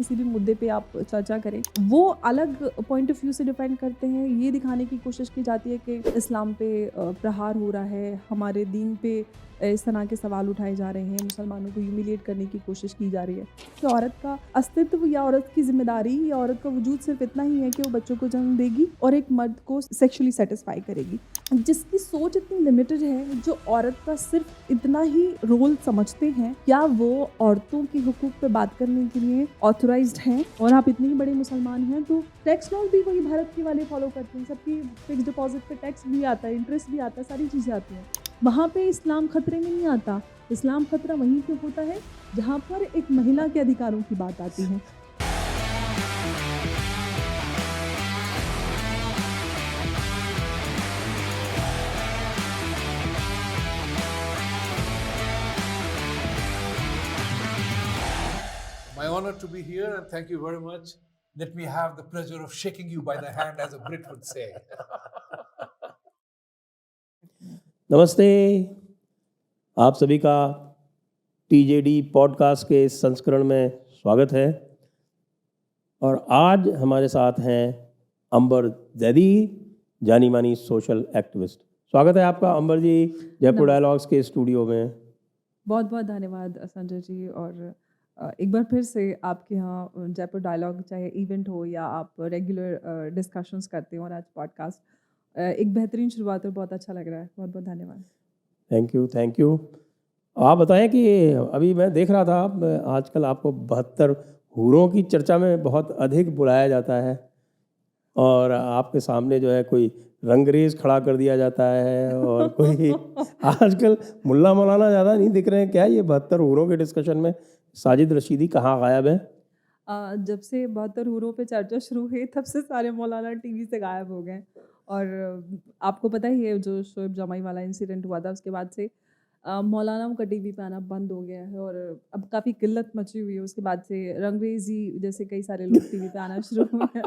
किसी भी मुद्दे पे आप चर्चा करें, वो अलग पॉइंट ऑफ व्यू से डिपेंड करते हैं। ये दिखाने की कोशिश की जाती है कि इस्लाम पे प्रहार हो रहा है, हमारे दीन पे इस तरह के सवाल उठाए जा रहे हैं, मुसलमानों को ह्यूमिलिएट करने की कोशिश की जा रही है कि औरत का अस्तित्व या औरत की जिम्मेदारी या औरत का वजूद सिर्फ इतना ही है कि वो बच्चों को जन्म देगी और एक मर्द को सेक्सुअली सेटिस्फाई करेगी। जिसकी सोच इतनी लिमिटेड है, जो औरत का सिर्फ इतना ही रोल समझते हैं, क्या वो औरतों के हुकूक पे बात करने के लिए ऑथोराइज्ड हैं? और आप इतने ही बड़े मुसलमान हैं तो टैक्स लॉ भी वही भारत के वाले फॉलो करते हैं। सबकी फिक्स डिपॉजिट पे टैक्स भी आता है, इंटरेस्ट भी आता है, सारी चीज़ें आती हैं। वहाँ पे इस्लाम खतरे में नहीं आता। इस्लाम खतरा वहीं पे होता है जहाँ पर एक महिला के अधिकारों की बात आती है। My honor to be here and thank you very much. Let me have the pleasure of shaking you by the hand as a Brit would say. नमस्ते, आप सभी का टीजेडी पॉडकास्ट के इस संस्करण में स्वागत है। और आज हमारे साथ हैं अंबर जैदी, जानी मानी सोशल एक्टिविस्ट। स्वागत है आपका अंबर जी जयपुर डायलॉग्स के स्टूडियो में। बहुत बहुत धन्यवाद संजय जी। और एक बार फिर से आपके यहाँ जयपुर डायलॉग, चाहे इवेंट हो या आप रेगुलर डिस्कशंस करते हो, और आज पॉडकास्ट एक बेहतरीन शुरुआत और बहुत अच्छा लग रहा है। बहुत बहुत धन्यवाद। Thank you. आप बताएं कि अभी मैं देख रहा था आजकल आपको 72 हूरों की चर्चा में बहुत अधिक बुलाया जाता है और आपके सामने जो है कोई रंगरेज खड़ा कर दिया जाता है और कोई आजकल मुल्ला मौलाना ज़्यादा नहीं दिख रहे हैं। क्या ये 72 हूरों के डिस्कशन में साजिद रशीदी कहाँ गायब है? जब से 72 हूरों पे चर्चा शुरू हुई तब से सारे मौलाना टीवी से गायब हो गए। और आपको पता ही है जो शोएब जमाई वाला इंसिडेंट हुआ था, उसके बाद से मौलानाओं का टीवी पे आना बंद हो गया है और अब काफ़ी किल्लत मची हुई है। उसके बाद से रंगरेजी जैसे कई सारे लोग टीवी पे आना शुरू हुए हैं।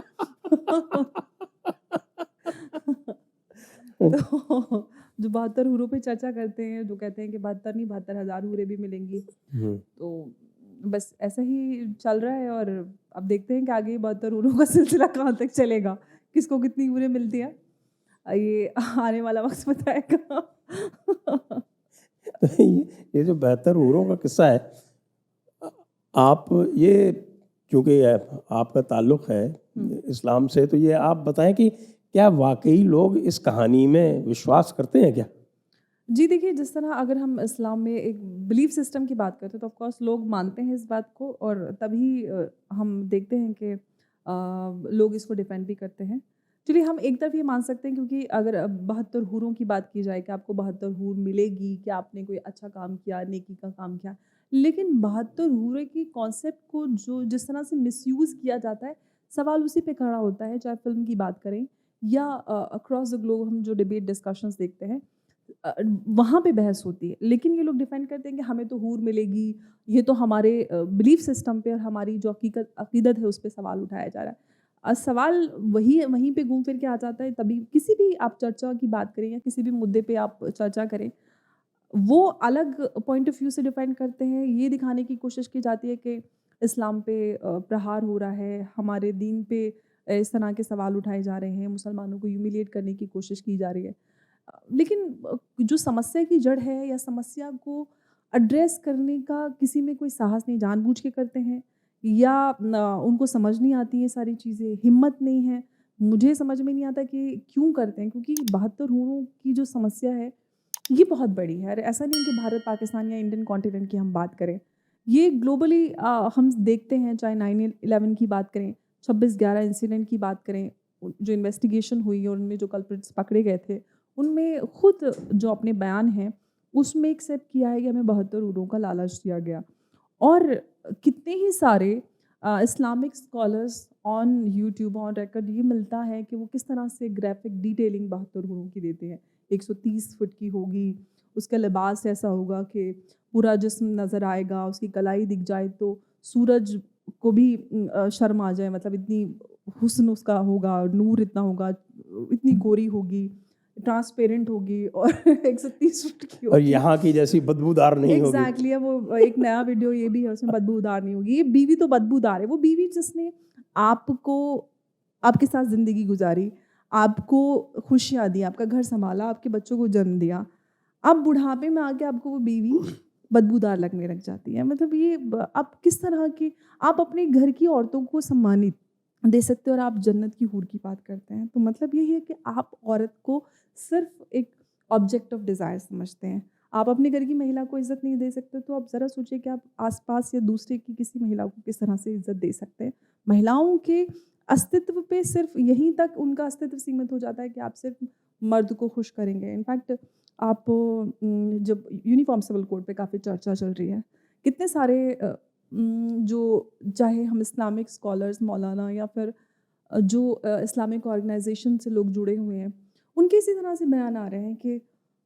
तो जो 72 हूरों पे चर्चा करते हैं, जो कहते हैं कि 72 नहीं 72,000 हूरें भी मिलेंगी, तो बस ऐसा ही चल रहा है। और अब देखते हैं कि आगे 72 हूरों का सिलसिला कहाँ तक चलेगा, किसको कितनी हूरें मिलती हैं, ये आने वाला वक्त बताएगा। तो ये जो 72 हूरों का किस्सा है, आप ये चूँकि आपका ताल्लुक़ है इस्लाम से, तो ये आप बताएं कि क्या वाकई लोग इस कहानी में विश्वास करते हैं क्या? जी देखिए, जिस तरह अगर हम इस्लाम में एक बिलीफ सिस्टम की बात करते हैं तो ऑफ कोर्स लोग मानते हैं इस बात को, और तभी हम देखते हैं कि लोग इसको डिफेंड भी करते हैं। चलिए हम एक तरफ ये मान सकते हैं, क्योंकि अगर 72 हूरों की बात की जाए कि आपको 72 हूर मिलेगी, कि आपने कोई अच्छा काम किया, नेकी का काम किया, लेकिन 72 हूरे की कॉन्सेप्ट को जो जिस तरह से मिसयूज़ किया जाता है, सवाल उसी पे खड़ा होता है। चाहे फ़िल्म की बात करें या अक्रॉस द ग्लोब हम जो डिबेट डिस्कशंस देखते हैं, वहाँ पे बहस होती है। लेकिन ये लोग डिफेंड करते हैं कि हमें तो हूर मिलेगी, ये तो हमारे बिलीफ सिस्टम पे और हमारी जो अकीदत है उस पे सवाल उठाया जा रहा है। सवाल वहीं पे घूम फिर के आ जाता है। तभी किसी भी आप चर्चा की बात करें या किसी भी मुद्दे पे आप चर्चा करें, वो अलग पॉइंट ऑफ व्यू से डिफेंड करते हैं। ये दिखाने की कोशिश की जाती है कि इस्लाम पे प्रहार हो रहा है, हमारे दीन पे इस तरह के सवाल उठाए जा रहे हैं, मुसलमानों को ह्यूमिलिएट करने की कोशिश की जा रही है। लेकिन जो समस्या की जड़ है या समस्या को एड्रेस करने का किसी में कोई साहस नहीं, जानबूझ के करते हैं या उनको समझ नहीं आती ये सारी चीज़ें, हिम्मत नहीं है। मुझे समझ में नहीं आता कि क्यों करते हैं, क्योंकि 72 हूरों की जो समस्या है ये बहुत बड़ी है। और ऐसा नहीं कि भारत, पाकिस्तान या इंडियन कॉन्टिनेंट की हम बात करें, ये ग्लोबली हम देखते हैं। चाहे 9/11 की बात करें, 26/11 इंसिडेंट की बात करें, जो इन्वेस्टिगेशन हुई और उनमें जो कल्प्रिट्स पकड़े गए थे, उनमें खुद जो अपने बयान हैं उसमें एक्सेप्ट किया है कि हमें 72 हूरों का लालच दिया गया। और कितने ही सारे Islamic scholars on YouTube on record ये मिलता है कि वो किस तरह से ग्राफिक डिटेलिंग 72 हूरों की देते हैं। 130 फुट की होगी, उसका लिबास ऐसा होगा कि पूरा जिस्म नज़र आएगा, उसकी कलाई दिख जाए तो सूरज को भी शर्म आ जाए, मतलब इतनी हुस्न उसका होगा, नूर इतना होगा, इतनी गोरी होगी। ट्रांसपेरेंट होगी और 130 फुट की और होगी। यहाँ की जैसी बदबूदार नहीं होगी। एग्जैक्टली वो एक नया वीडियो ये भी है, उसमें बदबूदार नहीं होगी। ये बीवी तो बदबूदार है, वो बीवी जिसने आपको आपके साथ ज़िंदगी गुजारी, आपको खुशियाँ दी, आपका घर संभाला, आपके बच्चों को जन्म दिया, अब बुढ़ापे में आके आपको वो बीवी बदबूदार लगने लग जाती है। मतलब ये आप किस तरह की, आप अपने घर की औरतों को सम्मानित दे सकते हो और आप जन्नत की हूर की बात करते हैं। तो मतलब यही है कि आप औरत को सिर्फ एक ऑब्जेक्ट ऑफ डिज़ायर समझते हैं। आप अपने घर की महिला को इज़्ज़त नहीं दे सकते, तो आप ज़रा सोचिए कि आप आसपास या दूसरे की किसी महिला को किस तरह से इज़्ज़त दे सकते हैं। महिलाओं के अस्तित्व पे सिर्फ यहीं तक उनका अस्तित्व सीमित हो जाता है कि आप सिर्फ मर्द को खुश करेंगे। इनफैक्ट आप जब यूनिफॉर्म सिविल कोड पे काफ़ी चर्चा चल रही है, कितने सारे जो चाहे हम इस्लामिक स्कॉलर्स मौलाना या फिर जो इस्लामिक ऑर्गेनाइजेशन से लोग जुड़े हुए हैं, उनके इसी तरह से बयान आ रहे हैं कि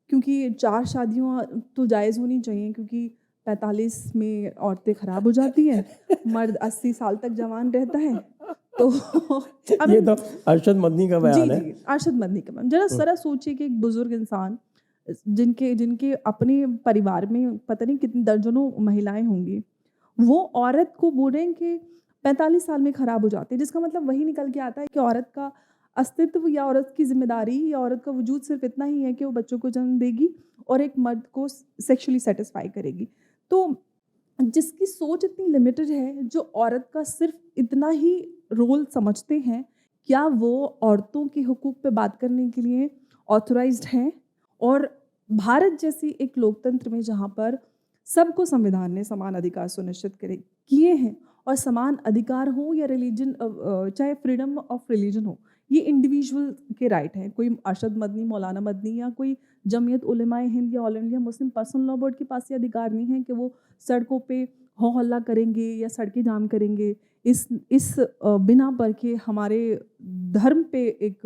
क्योंकि 4 शादियाँ तो जायज़ होनी चाहिए, क्योंकि 45 में औरतें ख़राब हो जाती हैं, मर्द 80 साल तक जवान रहता है। तो ये तो अरशद मदनी का जी, बयान है। जी, अरशद मदनी का ज़रा सोचिए कि एक बुज़ुर्ग इंसान जिनके जिनके अपने परिवार में पता नहीं कितनी दर्जनों महिलाएँ होंगी, वो औरत को बोल रहे हैं कि 45 साल में ख़राब हो जाती है, जिसका मतलब वही निकल के आता है कि औरत का अस्तित्व या औरत की ज़िम्मेदारी या औरत का वजूद सिर्फ़ इतना ही है कि वो बच्चों को जन्म देगी और एक मर्द को सेक्सुअली सैटिस्फाई करेगी। तो जिसकी सोच इतनी लिमिटेड है, जो औरत का सिर्फ़ इतना ही रोल समझते हैं, क्या वो औरतों के हुकूक पे बात करने के लिए ऑथराइज़्ड हैं? और भारत जैसी एक लोकतंत्र में जहाँ पर सबको संविधान ने समान अधिकार सुनिश्चित किए हैं, और समान अधिकार हो या रिलीजन चाहे फ्रीडम ऑफ रिलीजन हो, ये इंडिविजुअल के राइट हैं। कोई अरशद मदनी, मौलाना मदनी या कोई जमीयत उलेमाए हिंद या all India Muslim Personal Law board के पास ये अधिकार नहीं है कि वो सड़कों पे हो हल्ला करेंगे या सड़कें जाम करेंगे इस बिना पर कि हमारे धर्म पे एक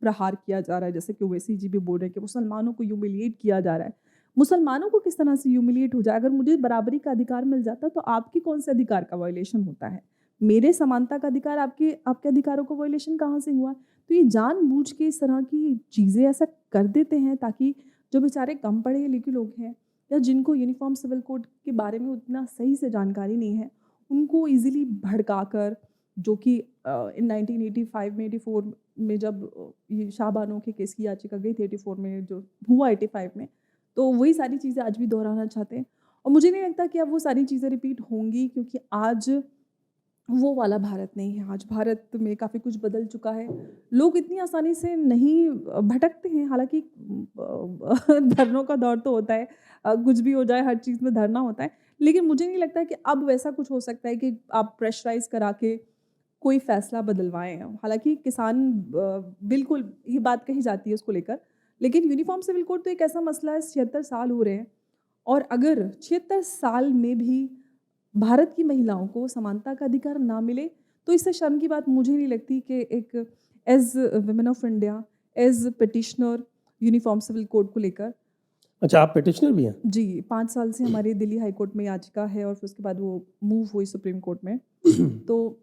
प्रहार किया जा रहा है। जैसे कि ओवैसी जी भी बोल रहे हैं कि मुसलमानों को ह्यूमिलिएट किया जा रहा है। मुसलमानों को किस तरह से ह्यूमिलिएट हो जाए? अगर मुझे बराबरी का अधिकार मिल जाता तो आपके कौन से अधिकार का वायलेशन होता है? मेरे समानता का अधिकार आपके आपके अधिकारों का वायलेशन कहाँ से हुआ? तो ये जानबूझ के इस तरह की चीज़ें ऐसा कर देते हैं ताकि जो बेचारे कम पढ़े लिखे लोग हैं या जिनको यूनिफॉर्म सिविल कोड के बारे में उतना सही से जानकारी नहीं है, उनको ईज़िली भड़काकर, जो कि इन 1985 में 84 में जब ये शाहबानो के केस की याचिका गई थी, 84 में जो हुआ 85 में, तो वही सारी चीज़ें आज भी दोहराना चाहते हैं। और मुझे नहीं लगता कि अब वो सारी चीज़ें रिपीट होंगी, क्योंकि आज वो वाला भारत नहीं है। आज भारत में काफ़ी कुछ बदल चुका है। लोग इतनी आसानी से नहीं भटकते हैं। हालाँकि धरनों का दौर तो होता है, कुछ भी हो जाए हर चीज़ में धरना होता है। लेकिन मुझे नहीं लगता कि अब वैसा कुछ हो सकता है कि आप प्रेशराइज़ करा के कोई फ़ैसला बदलवाएँ। हालाँकि किसान बिल्कुल ये बात कही जाती है उसको लेकर। लेकिन यूनिफ़ॉर्म सिविल कोड तो एक ऐसा मसला है, 76 साल हो रहे हैं, और अगर 76 साल में भी भारत की महिलाओं को समानता का अधिकार ना मिले, तो इससे शर्म की बात मुझे नहीं लगती कि एक as women of India, as petitioner uniform civil code को लेकर। अच्छा, आप पिटिशनर भी हैं? जी, 5 साल से हमारी दिल्ली हाई कोर्ट में याचिका है और फिर उसके बाद वो मूव हुई सुप्रीम कोर्ट में। तो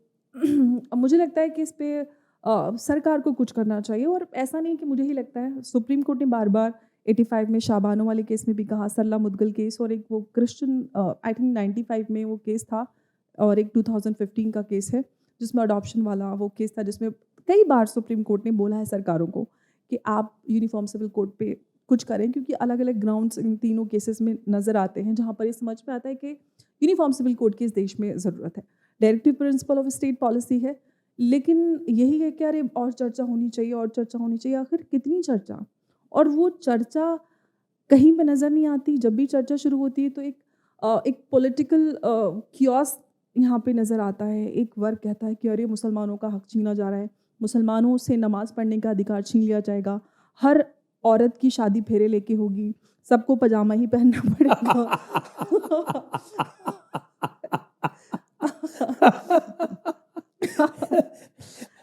मुझे लगता है कि इस पे सरकार को कुछ करना चाहिए। और ऐसा नहीं कि मुझे ही लगता है, सुप्रीम कोर्ट ने बार-बार 85 में शाबानो वाले केस में भी कहा, सरला मुद्गल केस, और एक वो क्रिश्चियन आई थिंक 95 में वो केस था, और एक 2015 का केस है जिसमें अडॉप्शन वाला वो केस था, जिसमें कई बार सुप्रीम कोर्ट ने बोला है सरकारों को कि आप यूनिफ़ॉर्म सिविल कोड पे कुछ करें, क्योंकि अलग-अलग ग्राउंड्स इन तीनों केसेस में नज़र आते हैं जहाँ पर ये समझ में आता है कि यूनिफ़ॉर्म सिविल कोड की इस देश में ज़रूरत है। Directive principle of state policy है, लेकिन यही है कि अरे और चर्चा होनी चाहिए, और चर्चा होनी चाहिए। आखिर कितनी चर्चा? और वो चर्चा कहीं पे नज़र नहीं आती। जब भी चर्चा शुरू होती है तो एक पॉलिटिकल कियोस्क यहाँ पे नज़र आता है। एक वर्ग कहता है कि अरे मुसलमानों का हक छीना जा रहा है, मुसलमानों से नमाज़ पढ़ने का अधिकार छीन लिया जाएगा, हर औरत की शादी फेरे लेके होगी, सबको पजामा ही पहनना पड़ेगा।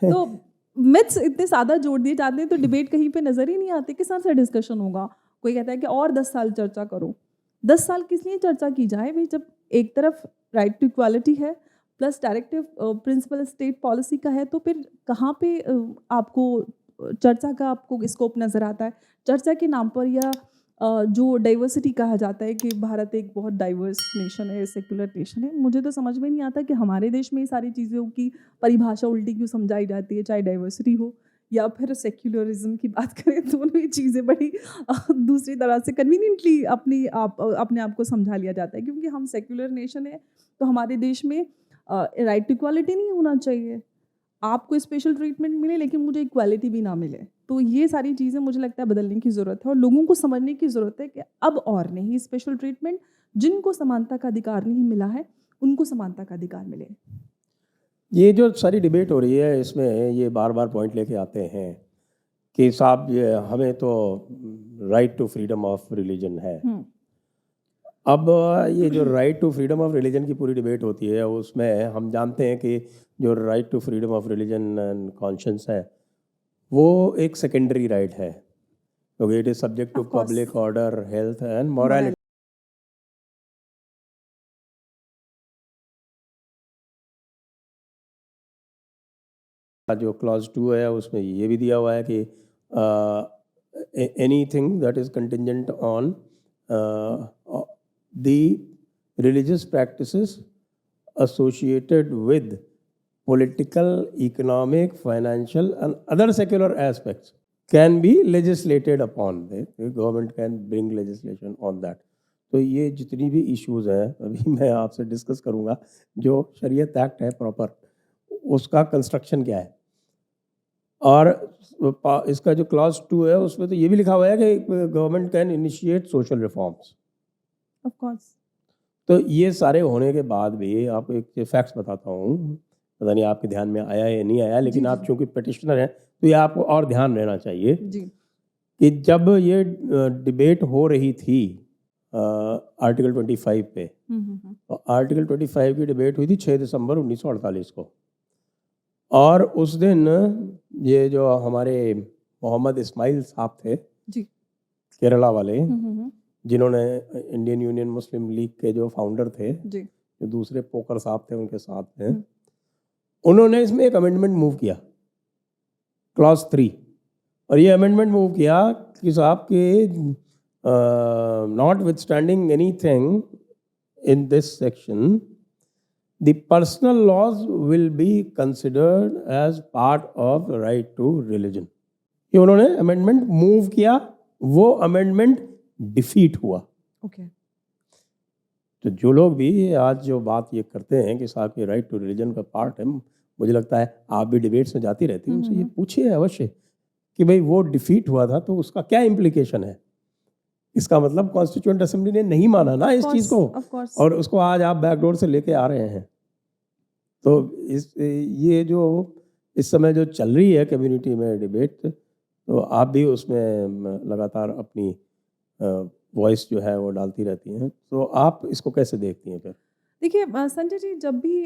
तो मिथ्स इतने ज़्यादा जोड़ दिए जाते हैं तो डिबेट कहीं पे नज़र ही नहीं आती, किस तरह से डिस्कशन होगा। कोई कहता है कि और 10 साल चर्चा करो। 10 साल किस लिए चर्चा की जाए भाई, जब एक तरफ राइट टू इक्वालिटी है plus directive principle state policy का है, तो फिर कहाँ पे आपको चर्चा का आपको स्कोप नज़र आता है? चर्चा के नाम पर या जो डाइवर्सिटी कहा जाता है कि भारत एक बहुत डाइवर्स नेशन है, सेक्युलर नेशन है, मुझे तो समझ में नहीं आता कि हमारे देश में ये सारी चीज़ों की परिभाषा उल्टी क्यों समझाई जाती है, चाहे डाइवर्सिटी हो या फिर सेक्युलरिज्म की बात करें, दोनों ही चीज़ें बड़ी दूसरी तरह से कन्वीनियंटली अपने आप को समझा लिया जाता है, क्योंकि हम सेक्युलर नेशन है, तो हमारे देश में राइट टू इक्वालिटी नहीं होना चाहिए। आपको स्पेशल ट्रीटमेंट मिले लेकिन मुझे इक्वालिटी भी ना मिले। तो ये सारी चीज़ें मुझे लगता है बदलने की ज़रूरत है और लोगों को समझने की ज़रूरत है कि अब और नहीं स्पेशल ट्रीटमेंट, जिनको समानता का अधिकार नहीं मिला है, उनको समानता का अधिकार मिले। ये जो सारी डिबेट हो रही है इसमें ये बार बार पॉइंट लेके आते हैं कि साहब ये हमें तो right to freedom of religion है। अब ये जो right to freedom of religion की पूरी डिबेट होती है उसमें हम जानते हैं कि जो right to freedom of religion and conscience है वो एक सेकेंडरी राइट है, क्योंकि it is subject to Of course. Public order, health and morality. जो क्लॉज 2 है उसमें ये भी दिया हुआ है कि anything that is contingent on the religious practices associated with political, economic, financial and other secular aspects can be legislated upon. The government can bring legislation on that. तो ये जितनी भी इश्यूज हैं अभी मैं आपसे डिस्कस करूँगा। जो शरीयत एक्ट है प्रॉपर उसका कंस्ट्रक्शन क्या है, और इसका जो क्लॉज 2 है उसमें तो ये भी लिखा हुआ है कि government can initiate social reforms. Of course. तो ये सारे होने के बाद भी आपको एक फैक्ट्स बताता हूँ, पता नहीं आपके ध्यान में आया या नहीं आया, लेकिन आप चूँकि पिटिशनर हैं तो ये आपको और ध्यान रहना चाहिए जी। कि जब ये डिबेट हो रही थी आर्टिकल 25 पे, तो आर्टिकल 25 की डिबेट हुई थी 6 दिसंबर 1948 को, और उस दिन ये जो हमारे मोहम्मद इस्माइल साहब थे जी। केरला वाले, जिन्होंने इंडियन यूनियन मुस्लिम लीग के जो फाउंडर थे, जी। जो दूसरे पोकर साहब थे उनके साथ में, उन्होंने इसमें एक अमेंडमेंट मूव किया क्लॉज 3, और ये अमेंडमेंट मूव किया कि साहब के notwithstanding anything in this section the personal laws will be considered as part of right to religion. ये उन्होंने अमेंडमेंट मूव किया, वो अमेंडमेंट डिफीट हुआ। ओके। तो जो लोग भी आज जो बात ये करते हैं कि साहब ये राइट टू रिलीजन का पार्ट है, मुझे लगता है आप भी डिबेट्स में जाती रहती हैं, उनसे ये पूछिए अवश्य कि भाई वो डिफीट हुआ था तो उसका क्या इम्प्लीकेशन है। इसका मतलब कॉन्स्टिट्यूएंट असेंबली ने नहीं माना ना इस चीज़ को, और उसको आज आप बैकडोर से लेके आ रहे हैं। तो ये जो इस समय जो चल रही है कम्युनिटी में डिबेट, तो आप भी उसमें लगातार अपनी वॉइस जो है वो डालती रहती हैं, तो आप इसको कैसे देखती हैं फिर? देखिए संजय जी, जब भी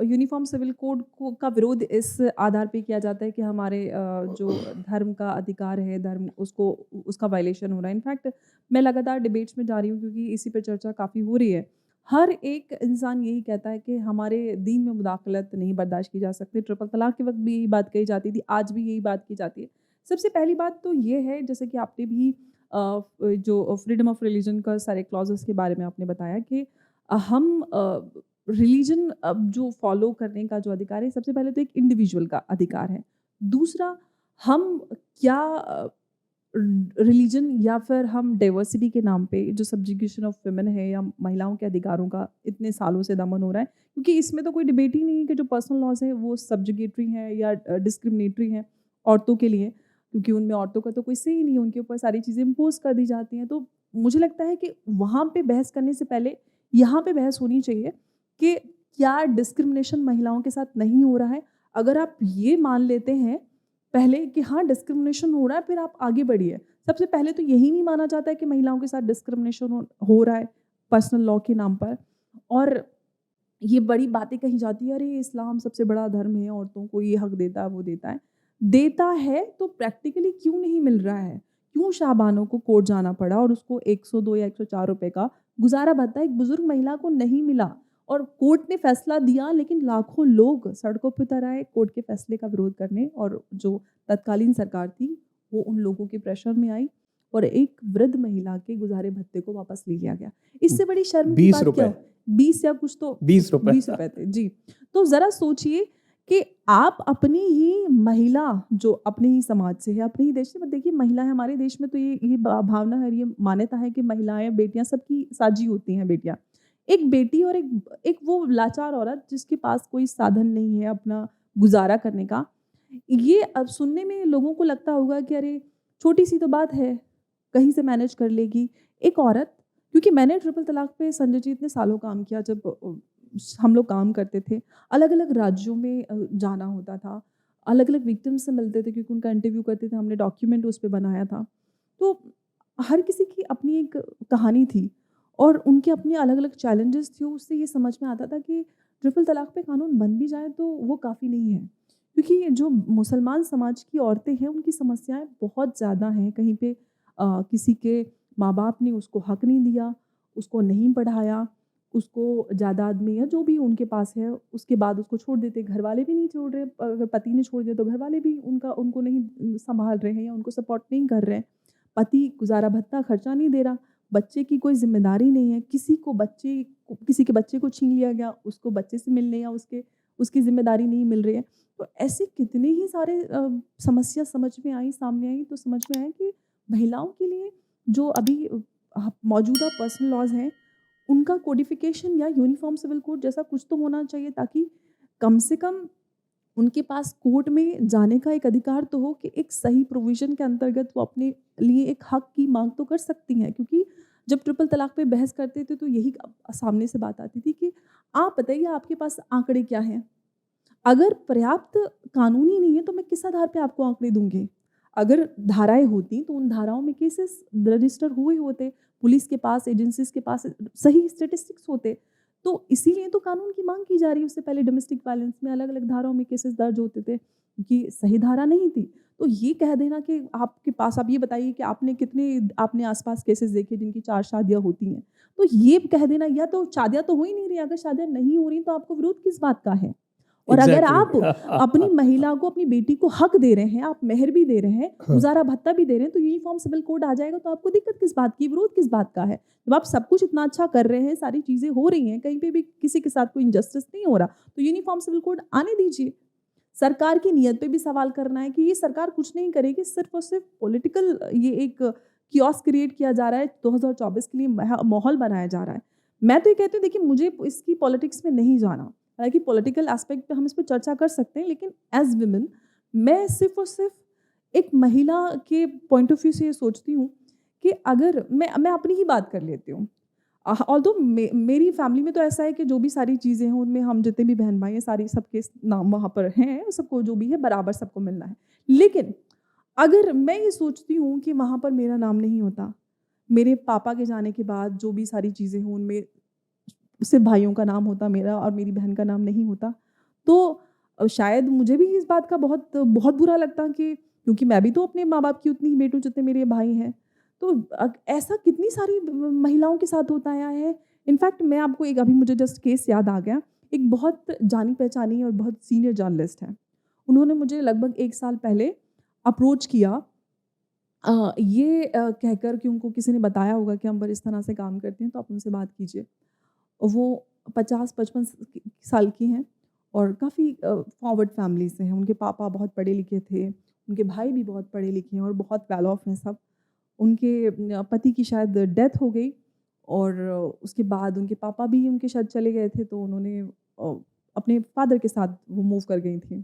यूनिफॉर्म सिविल कोड का विरोध इस आधार पे किया जाता है कि हमारे जो धर्म का अधिकार है, धर्म उसका वायलेशन हो रहा है। इनफैक्ट मैं लगातार डिबेट्स में जा रही हूँ क्योंकि इसी पे चर्चा काफ़ी हो रही है। हर एक इंसान यही कहता है कि हमारे दीन में मुदाखलत नहीं बर्दाश्त की जा सकती। ट्रिपल तलाक के वक्त भी यही बात कही जाती थी, आज भी यही बात की जाती है। सबसे पहली बात तो ये है, जैसे कि आपने भी जो फ्रीडम ऑफ रिलीजन का सारे क्लॉजेस के बारे में आपने बताया कि हम रिलीजन जो फॉलो करने का जो अधिकार है, सबसे पहले तो एक इंडिविजुअल का अधिकार है। दूसरा, हम क्या रिलीजन या फिर हम डाइवर्सिटी के नाम पे जो सब्जुगेशन ऑफ वुमेन है या महिलाओं के अधिकारों का इतने सालों से दमन हो रहा है, क्योंकि इसमें तो कोई डिबेट ही नहीं है कि जो पर्सनल लॉज हैं वो सब्जुगेटरी हैं या डिस्क्रिमिनेटरी हैं औरतों के लिए, क्योंकि उनमें औरतों का तो कोई सही नहीं है, उनके ऊपर सारी चीज़ें इम्पोज कर दी जाती हैं। तो मुझे लगता है कि वहाँ पे बहस करने से पहले यहाँ पे बहस होनी चाहिए कि क्या डिस्क्रिमिनेशन महिलाओं के साथ नहीं हो रहा है। अगर आप ये मान लेते हैं पहले कि हाँ डिस्क्रिमिनेशन हो रहा है, फिर आप आगे बढ़िए। सबसे पहले तो यही नहीं माना जाता है कि महिलाओं के साथ डिस्क्रिमिनेशन हो रहा है पर्सनल लॉ के नाम पर, और ये बड़ी बातें कही जाती है, अरे इस्लाम सबसे बड़ा धर्म है, औरतों को ये हक देता है, वो देता है तो प्रैक्टिकली क्यों नहीं मिल रहा है? क्यों शाहबानों को कोर्ट जाना पड़ा और उसको 102 या 104 रुपए का गुजारा भत्ता एक बुजुर्ग महिला को नहीं मिला? और कोर्ट ने फैसला दिया, लेकिन लाखों लोग सड़कों पर उतर आए कोर्ट के फैसले का विरोध करने, और जो तत्कालीन सरकार थी वो उन लोगों के प्रेशर में आई और एक वृद्ध महिला के गुजारे भत्ते को वापस ले लिया गया। इससे बड़ी शर्म की 20 बात क्या रुपए। हो? 20 या कुछ तो 20 रुपए 20 रुपए थे जी। तो जरा सोचिए कि आप अपनी ही महिला जो अपने ही समाज से है, अपने ही देश से, देखिए महिला है हमारे देश में, तो ये भावना है, ये मान्यता है कि महिलाएं बेटियां सबकी साझी होती हैं। बेटियां, एक बेटी और एक वो लाचार औरत जिसके पास कोई साधन नहीं है अपना गुजारा करने का, ये अब सुनने में लोगों को लगता होगा कि अरे छोटी सी तो बात है, कहीं से मैनेज कर लेगी एक औरत। क्योंकि मैंने ट्रिपल तलाक पे संजय जी इतने सालों काम किया, जब हम लोग काम करते थे, अलग अलग राज्यों में जाना होता था, अलग अलग विक्टिम से मिलते थे, क्योंकि उनका इंटरव्यू करते थे, हमने डॉक्यूमेंट उस पर बनाया था। तो हर किसी की अपनी एक कहानी थी और उनके अपने अलग अलग चैलेंजेस थे। उससे ये समझ में आता था कि ट्रिपल तलाक पे कानून बन भी जाए तो वो काफ़ी नहीं है, क्योंकि जो मुसलमान समाज की औरतें हैं उनकी समस्याएं बहुत ज़्यादा हैं। कहीं पे किसी के माँ बाप ने उसको हक नहीं दिया, उसको नहीं पढ़ाया, उसको जायदाद में या जो भी उनके पास है उसके बाद उसको छोड़ देते, घर वाले भी नहीं छोड़ रहे, अगर पति ने छोड़ दिया तो घर वाले भी उनको नहीं संभाल रहे हैं या उनको सपोर्ट नहीं कर रहे हैं, पति गुजारा भत्ता खर्चा नहीं दे रहा, बच्चे की कोई जिम्मेदारी नहीं है, किसी के बच्चे को छीन लिया गया, उसको बच्चे से मिलने या उसकी जिम्मेदारी नहीं मिल रही है। तो ऐसे कितने ही सारे समस्या सामने आई, तो समझ में आया कि महिलाओं के लिए जो अभी मौजूदा पर्सनल लॉज हैं उनका कोडिफिकेशन या यूनिफॉर्म सिविल कोड जैसा कुछ तो होना चाहिए, ताकि कम से कम उनके पास कोर्ट में जाने का एक अधिकार तो हो कि एक सही प्रोविजन के अंतर्गत वो अपने लिए एक हक की मांग तो कर सकती हैं। क्योंकि जब ट्रिपल तलाक पे बहस करते थे तो यही सामने से बात आती थी कि आप बताइए आपके पास आंकड़े क्या हैं, अगर पर्याप्त कानूनी नहीं है तो मैं किस आधार पे आपको आंकड़े दूंगी। अगर धाराएं होती तो उन धाराओं में केसेस रजिस्टर हुए होते, पुलिस के पास, एजेंसीज के पास सही स्टेटिस्टिक्स होते। तो इसीलिए तो कानून की मांग की जा रही है। उससे पहले डोमेस्टिक वायलेंस में अलग अलग धाराओं में केसेस दर्ज होते थे क्योंकि सही धारा नहीं थी। तो ये कह देना कि आपके पास, आप ये बताइए कि आपने आसपास केसेस देखे जिनकी 4 शादियां होती हैं, तो ये कह देना या तो शादियां तो हो ही नहीं रही, अगर शादियां नहीं हो रही तो आपको विरोध किस बात का है। और अगर आप अपनी महिला को, अपनी बेटी को हक दे रहे हैं, आप मेहर भी दे रहे हैं, गुजारा भत्ता भी दे रहे हैं, तो यूनिफॉर्म सिविल कोड आ जाएगा, तो आपको दिक्कत किस बात की, विरोध किस बात का है। जब आप सब कुछ इतना अच्छा कर रहे हैं, सारी चीजें हो रही हैं, कहीं पे भी किसी के साथ कोई इनजस्टिस नहीं हो रहा, तो यूनिफॉर्म सिविल कोड आने दीजिए। सरकार की नीयत पे भी सवाल करना है कि ये सरकार कुछ नहीं करेगी, सिर्फ और सिर्फ पॉलिटिकल ये एक कियोस क्रिएट किया जा रहा है, 2024 के लिए माहौल बनाया जा रहा है। मैं तो ये कहती हूँ, देखिए मुझे इसकी पॉलिटिक्स में नहीं जाना, हालांकि पॉलिटिकल एस्पेक्ट पे हम इस पर चर्चा कर सकते हैं, लेकिन एज विमेन मैं सिर्फ और सिर्फ एक महिला के पॉइंट ऑफ व्यू से ये सोचती हूँ कि अगर मैं अपनी ही बात कर लेती हूँ, ऑल्दो मेरी फैमिली में तो ऐसा है कि जो भी सारी चीज़ें हैं उनमें हम जितने भी बहन भाई हैं सारी सबके नाम वहाँ पर हैं, सबको जो भी है बराबर सबको मिलना है। लेकिन अगर मैं ये सोचती हूँ कि वहाँ पर मेरा नाम नहीं होता, मेरे पापा के जाने के बाद जो भी सारी चीज़ें हों उनमें सिर्फ भाइयों का नाम होता, मेरा और मेरी बहन का नाम नहीं होता, तो शायद मुझे भी इस बात का बहुत बहुत बुरा लगता कि क्योंकि मैं भी तो अपने माँ बाप की उतनी ही बेटू जितने मेरे भाई हैं। तो ऐसा कितनी सारी महिलाओं के साथ होता आया है। इनफैक्ट मैं आपको एक, अभी मुझे जस्ट केस याद आ गया, एक बहुत जानी पहचानी और बहुत सीनियर जर्नलिस्ट है, उन्होंने मुझे लगभग 1 साल पहले अप्रोच किया ये कहकर कि उनको किसी ने बताया होगा कि हम पर इस तरह से काम करते हैं, तो आप उनसे बात कीजिए। वो 50-55 साल की हैं और काफ़ी फॉरवर्ड फैमिली से हैं। उनके पापा बहुत पढ़े लिखे थे, उनके भाई भी बहुत पढ़े लिखे हैं और बहुत वेल ऑफ हैं सब। उनके पति की शायद डेथ हो गई और उसके बाद उनके पापा भी उनके शायद चले गए थे, तो उन्होंने अपने फादर के साथ वो मूव कर गई थी।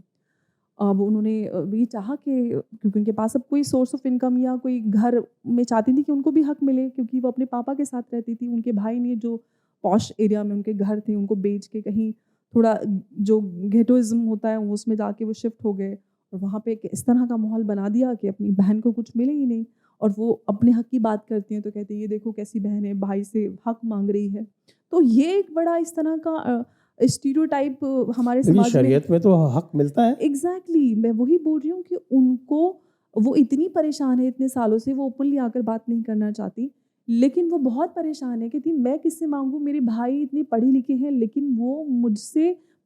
अब उन्होंने ये चाहा कि क्योंकि उनके पास अब कोई सोर्स ऑफ इनकम या कोई घर में, चाहती थी कि उनको भी हक मिले क्योंकि वो अपने पापा के साथ रहती थी। उनके भाई ने जो पॉश एरिया में उनके घर थे उनको बेच के कहीं थोड़ा जो गेटोइज्म होता है उसमें जाके वो शिफ्ट हो गए और वहाँ पे एक इस तरह का माहौल बना दिया कि अपनी बहन को कुछ मिले ही नहीं। और वो अपने हक की बात करती हैं तो कहते हैं ये देखो कैसी बहन है, भाई से हक मांग रही है। तो ये एक बड़ा इस तरह का स्टीरियोटाइप हमारे समाज में, शरीयत में तो हक मिलता है। एग्जैक्टली मैं वही बोल रही हूँ कि उनको, वो इतनी परेशान है इतने सालों से, वो ओपनली आकर बात नहीं करना चाहती, लेकिन वो बहुत परेशान है कि थी मैं किससे मांगूं, मेरे भाई इतने पढ़े लिखे हैं लेकिन वो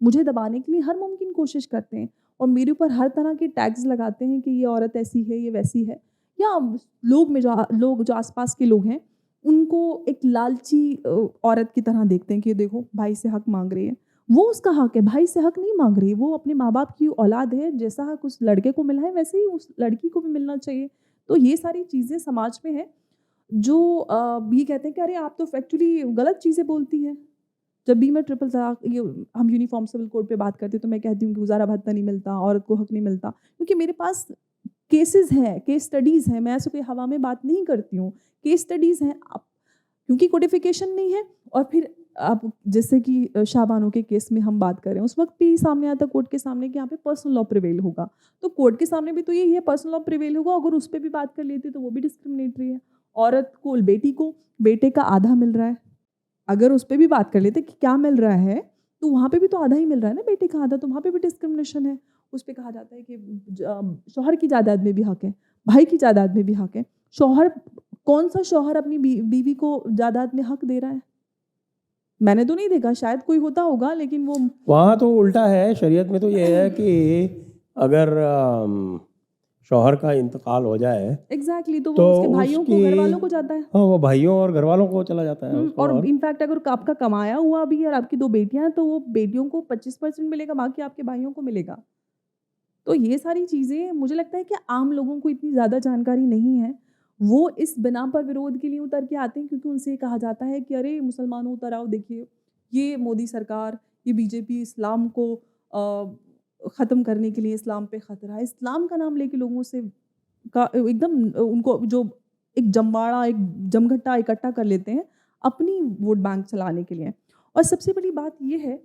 मुझे दबाने के लिए हर मुमकिन कोशिश करते हैं और मेरे ऊपर हर तरह के टैग्स लगाते हैं कि ये औरत ऐसी है, ये वैसी है। या लोग जो आसपास के लोग हैं उनको एक लालची औरत की तरह देखते हैं कि ये देखो भाई से हक मांग रही है। वो उसका हक है, भाई से हक नहीं मांग रही, वो अपने माँ बाप की औलाद है, जैसा हक उस लड़के को मिला है वैसे ही उस लड़की को भी मिलना चाहिए। तो ये सारी चीज़ें समाज में है जो ये कहते हैं कि अरे आप तो एक्चुअली गलत चीज़ें बोलती हैं। जब भी मैं ट्रिपल तलाक ये हम यूनिफॉर्म सिविल कोड पे बात करते हैं तो मैं कहती हूँ कि गुज़ारा भत्ता नहीं मिलता, औरत को हक नहीं मिलता, क्योंकि मेरे पास केसेस हैं, केस स्टडीज़ हैं। मैं ऐसे कोई हवा में बात नहीं करती हूँ, केस स्टडीज़ हैं। आप क्योंकि कोडिफिकेशन नहीं है और फिर आप जैसे कि शाहबानो के केस में हम बात करें उस वक्त भी सामने आता कोर्ट के सामने कि यहाँ पे पर्सनल लॉ प्रिवेल होगा, तो कोर्ट के सामने भी तो यही है पर्सनल लॉ प्रिवेल होगा। अगर उस पर भी बात कर लेती तो वो भी डिस्क्रिमिनेटरी है। औरत को बेटी को बेटे का आधा मिल रहा है, अगर उस पर भी बात कर लेते कि क्या मिल रहा है तो वहाँ पे भी तो आधा ही मिल रहा है ना बेटे का आधा, तो वहाँ पे भी डिस्क्रिमिनेशन है। उस पर कहा जाता है कि शौहर की जायदाद में भी हक है, भाई की जायदाद में भी हक है। शौहर कौन सा शौहर अपनी बीवी को जायदाद में हक दे रहा है? मैंने तो नहीं देखा, शायद कोई होता होगा लेकिन वो वहाँ तो उल्टा है, शरीयत में तो ये है कि अगर शौहर का इंतकाल हो जाए एग्जैक्टली तो वो तो उसके भाइयों को, घर वालों को जाता है। हाँ, वो भाइयों और घर वालों को चला जाता है उसको। और इनफैक्ट अगर आपका कमाया हुआ भी है और आपकी 2 बेटियां हैं तो वो बेटियों को 25% मिलेगा, बाकी आपके भाइयों को मिलेगा। तो ये सारी चीज़ें मुझे लगता है कि आम लोगों को इतनी ज़्यादा जानकारी नहीं है। वो इस बिना पर विरोध के लिए उतर के आते हैं क्योंकि उनसे ये कहा जाता है कि अरे मुसलमानों उतर आओ, देखिए ये मोदी सरकार, ये बीजेपी इस्लाम को ख़त्म करने के लिए, इस्लाम पे ख़तरा है। इस्लाम का नाम लेके लोगों से का एकदम उनको जो एक जमवाड़ा, एक जमघटा इकट्ठा कर लेते हैं अपनी वोट बैंक चलाने के लिए। और सबसे बड़ी बात ये है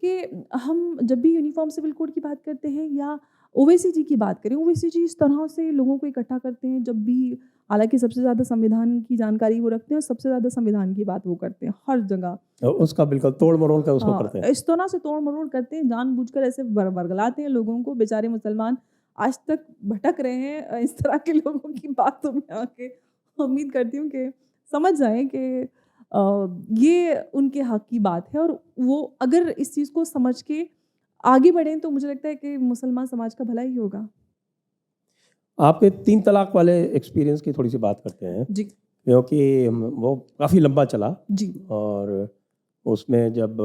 कि हम जब भी यूनिफॉर्म सिविल कोड की बात करते हैं या ओवैसी जी की बात करें, ओवैसी जी इस तरह से लोगों को इकट्ठा करते हैं जब भी, हालांकि सबसे ज़्यादा संविधान की जानकारी वो रखते हैं और सबसे ज़्यादा संविधान की बात वो करते हैं हर जगह। उसका बिल्कुल तोड़ मरोड़ का उसको हाँ, करते हैं। इस तरह से तोड़ मरोड़ करते हैं, जानबूझकर ऐसे वर्गलाते हैं लोगों को। बेचारे मुसलमान आज तक भटक रहे हैं इस तरह के लोगों की बातों में आके। उम्मीद करती हूँ कि समझ जाएं कि ये उनके हक की बात है और वो अगर इस चीज़ को समझ के आगे बढ़ें तो मुझे लगता है कि मुसलमान समाज का भला ही होगा। आपके 3 तलाक वाले एक्सपीरियंस की थोड़ी सी बात करते हैं, जी क्योंकि वो काफ़ी लंबा चला जी और उसमें जब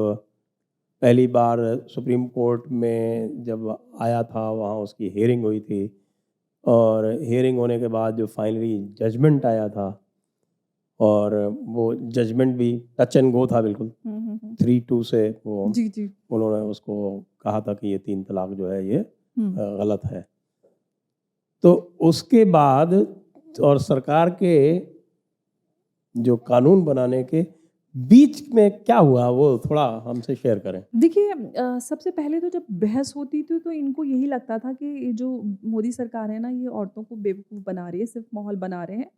पहली बार सुप्रीम कोर्ट में जब आया था वहाँ उसकी हियरिंग हुई थी और हियरिंग होने के बाद जो फाइनली जजमेंट आया था और वो जजमेंट भी टच एंड गो था बिल्कुल 3-2 से वो जी जी उन्होंने उसको कहा था कि ये 3 तलाक जो है ये हम्म। गलत है। तो उसके बाद और सरकार के जो कानून बनाने के बीच में क्या हुआ वो थोड़ा हमसे शेयर करें। देखिए सबसे पहले तो जब बहस होती थी तो इनको यही लगता था कि ये जो मोदी सरकार है ना, ये औरतों को बेवकूफ़ बना रही है, सिर्फ माहौल बना रहे हैं,